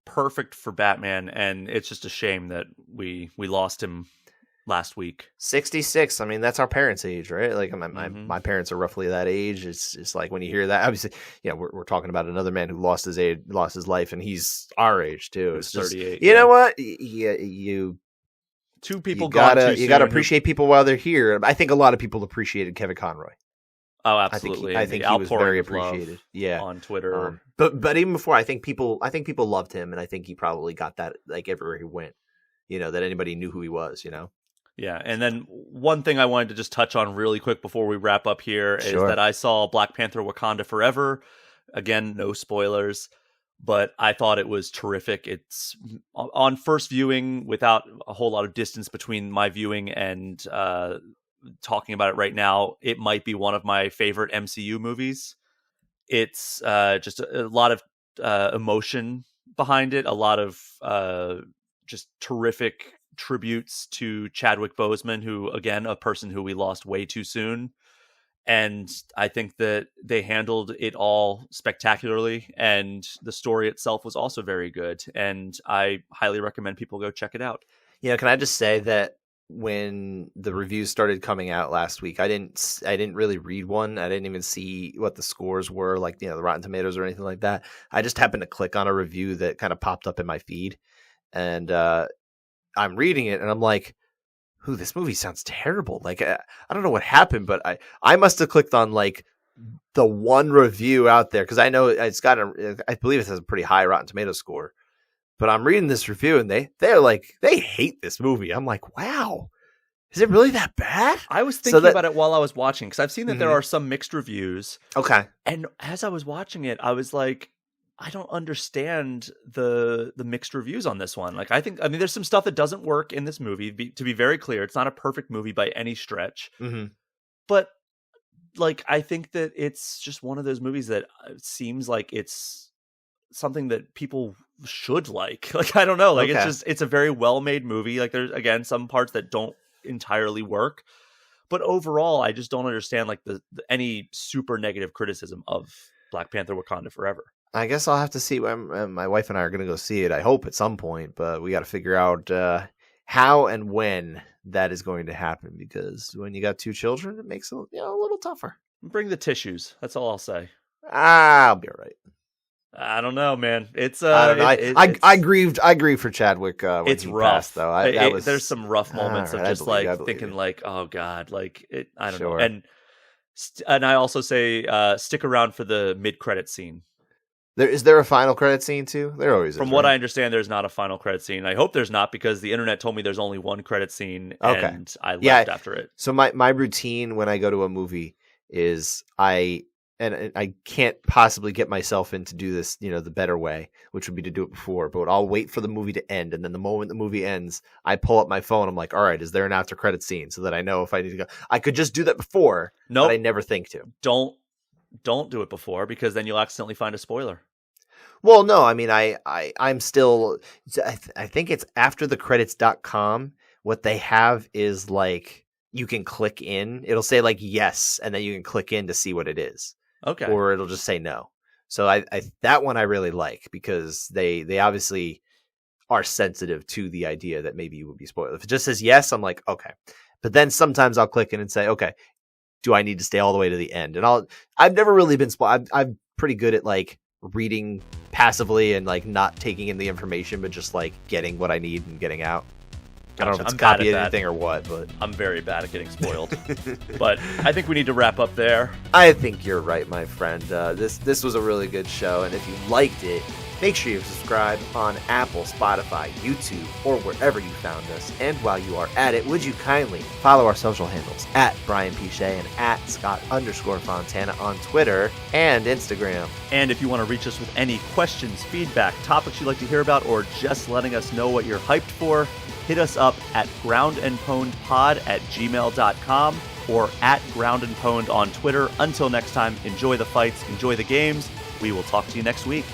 Perfect for Batman, and it's just a shame that we lost him last week. 66. That's our parents' age, right? Like my parents are roughly that age. It's just like when you hear that, obviously, we're talking about another man who lost his life, and he's our age too. It's 38. You know what? You two people you gotta appreciate people while they're here. I think a lot of people appreciated Kevin Conroy. Oh, absolutely! I think he was very appreciated. Yeah, on Twitter. But even before, I think people loved him, and I think he probably got that like everywhere he went. That anybody knew who he was. Yeah, and then one thing I wanted to just touch on really quick before we wrap up here is that I saw Black Panther: Wakanda Forever. Again, no spoilers, but I thought it was terrific. It's on first viewing, without a whole lot of distance between my viewing and talking about it right now, it might be one of my favorite MCU movies. It's just a lot of emotion behind it, a lot of just terrific tributes to Chadwick Boseman, who, again, a person who we lost way too soon. And I think that they handled it all spectacularly, and the story itself was also very good. And I highly recommend people go check it out. Can I just say that when the reviews started coming out last week, I didn't really read one. I didn't even see what the scores were, like, the Rotten Tomatoes or anything like that. I just happened to click on a review that kind of popped up in my feed, and I'm reading it, and I'm like, "Ooh, this movie sounds terrible." Like, I don't know what happened, but I must have clicked on like the one review out there, because I know it's got I believe it has a pretty high Rotten Tomatoes score. But I'm reading this review, and they're like, they hate this movie. I'm like, wow, is it really that bad? I was thinking about it while I was watching, because I've seen that there are some mixed reviews. Okay. And as I was watching it, I was like, I don't understand the mixed reviews on this one. Like, I mean, there's some stuff that doesn't work in this movie. To be very clear, it's not a perfect movie by any stretch. But like, I think that it's just one of those movies that seems like it's something that people should like. Like, I don't know. Like, it's a very well-made movie. Like, there's, again, some parts that don't entirely work. But overall, I just don't understand, like, the any super negative criticism of Black Panther Wakanda Forever. I guess I'll have to see when my wife and I are going to go see it. I hope at some point, but we got to figure out how and when that is going to happen, because when you got two children, it makes it a little tougher. Bring the tissues. That's all I'll say. I'll be all right. I don't know, man. It's I don't know. I grieved for Chadwick. When it's he rough, passed, though. There's some rough moments of just thinking like, oh God, like it. I don't know. And I also say, stick around for the mid-credit scene. Is there a final credit scene too? There always is. From what I understand, there's not a final credit scene. I hope there's not, because the internet told me there's only one credit scene, and I left after it. So my routine when I go to a movie is I can't possibly get myself in to do this, the better way, which would be to do it before. But I'll wait for the movie to end, and then the moment the movie ends, I pull up my phone. I'm like, all right, is there an after credit scene, so that I know if I need to go. I could just do that before, but I never think to. Don't do it before, because then you'll accidentally find a spoiler. Well, no, I mean, I'm still, I think it's afterthecredits.com. What they have is like, you can click in. It'll say like yes, and then you can click in to see what it is. Okay. Or it'll just say no. So I that one I really like, because they obviously are sensitive to the idea that maybe you would be spoiled. If it just says yes, I'm like, okay. But then sometimes I'll click in and say, okay, do I need to stay all the way to the end? And I've never really been spoiled. I'm pretty good at like reading passively and like not taking in the information, but just like getting what I need and getting out. I don't know if it's copy anything or what, but I'm very bad at getting spoiled. But I think we need to wrap up there. I think you're right, my friend. This was a really good show, and if you liked it, make sure you subscribe on Apple, Spotify, YouTube, or wherever you found us. And while you are at it, would you kindly follow our social handles at Brian P. Shea and at Scott_Fontana on Twitter and Instagram. And if you want to reach us with any questions, feedback, topics you'd like to hear about, or just letting us know what you're hyped for, hit us up at groundandpwnedpod@gmail.com or at groundandpwned on Twitter. Until next time, enjoy the fights, enjoy the games. We will talk to you next week.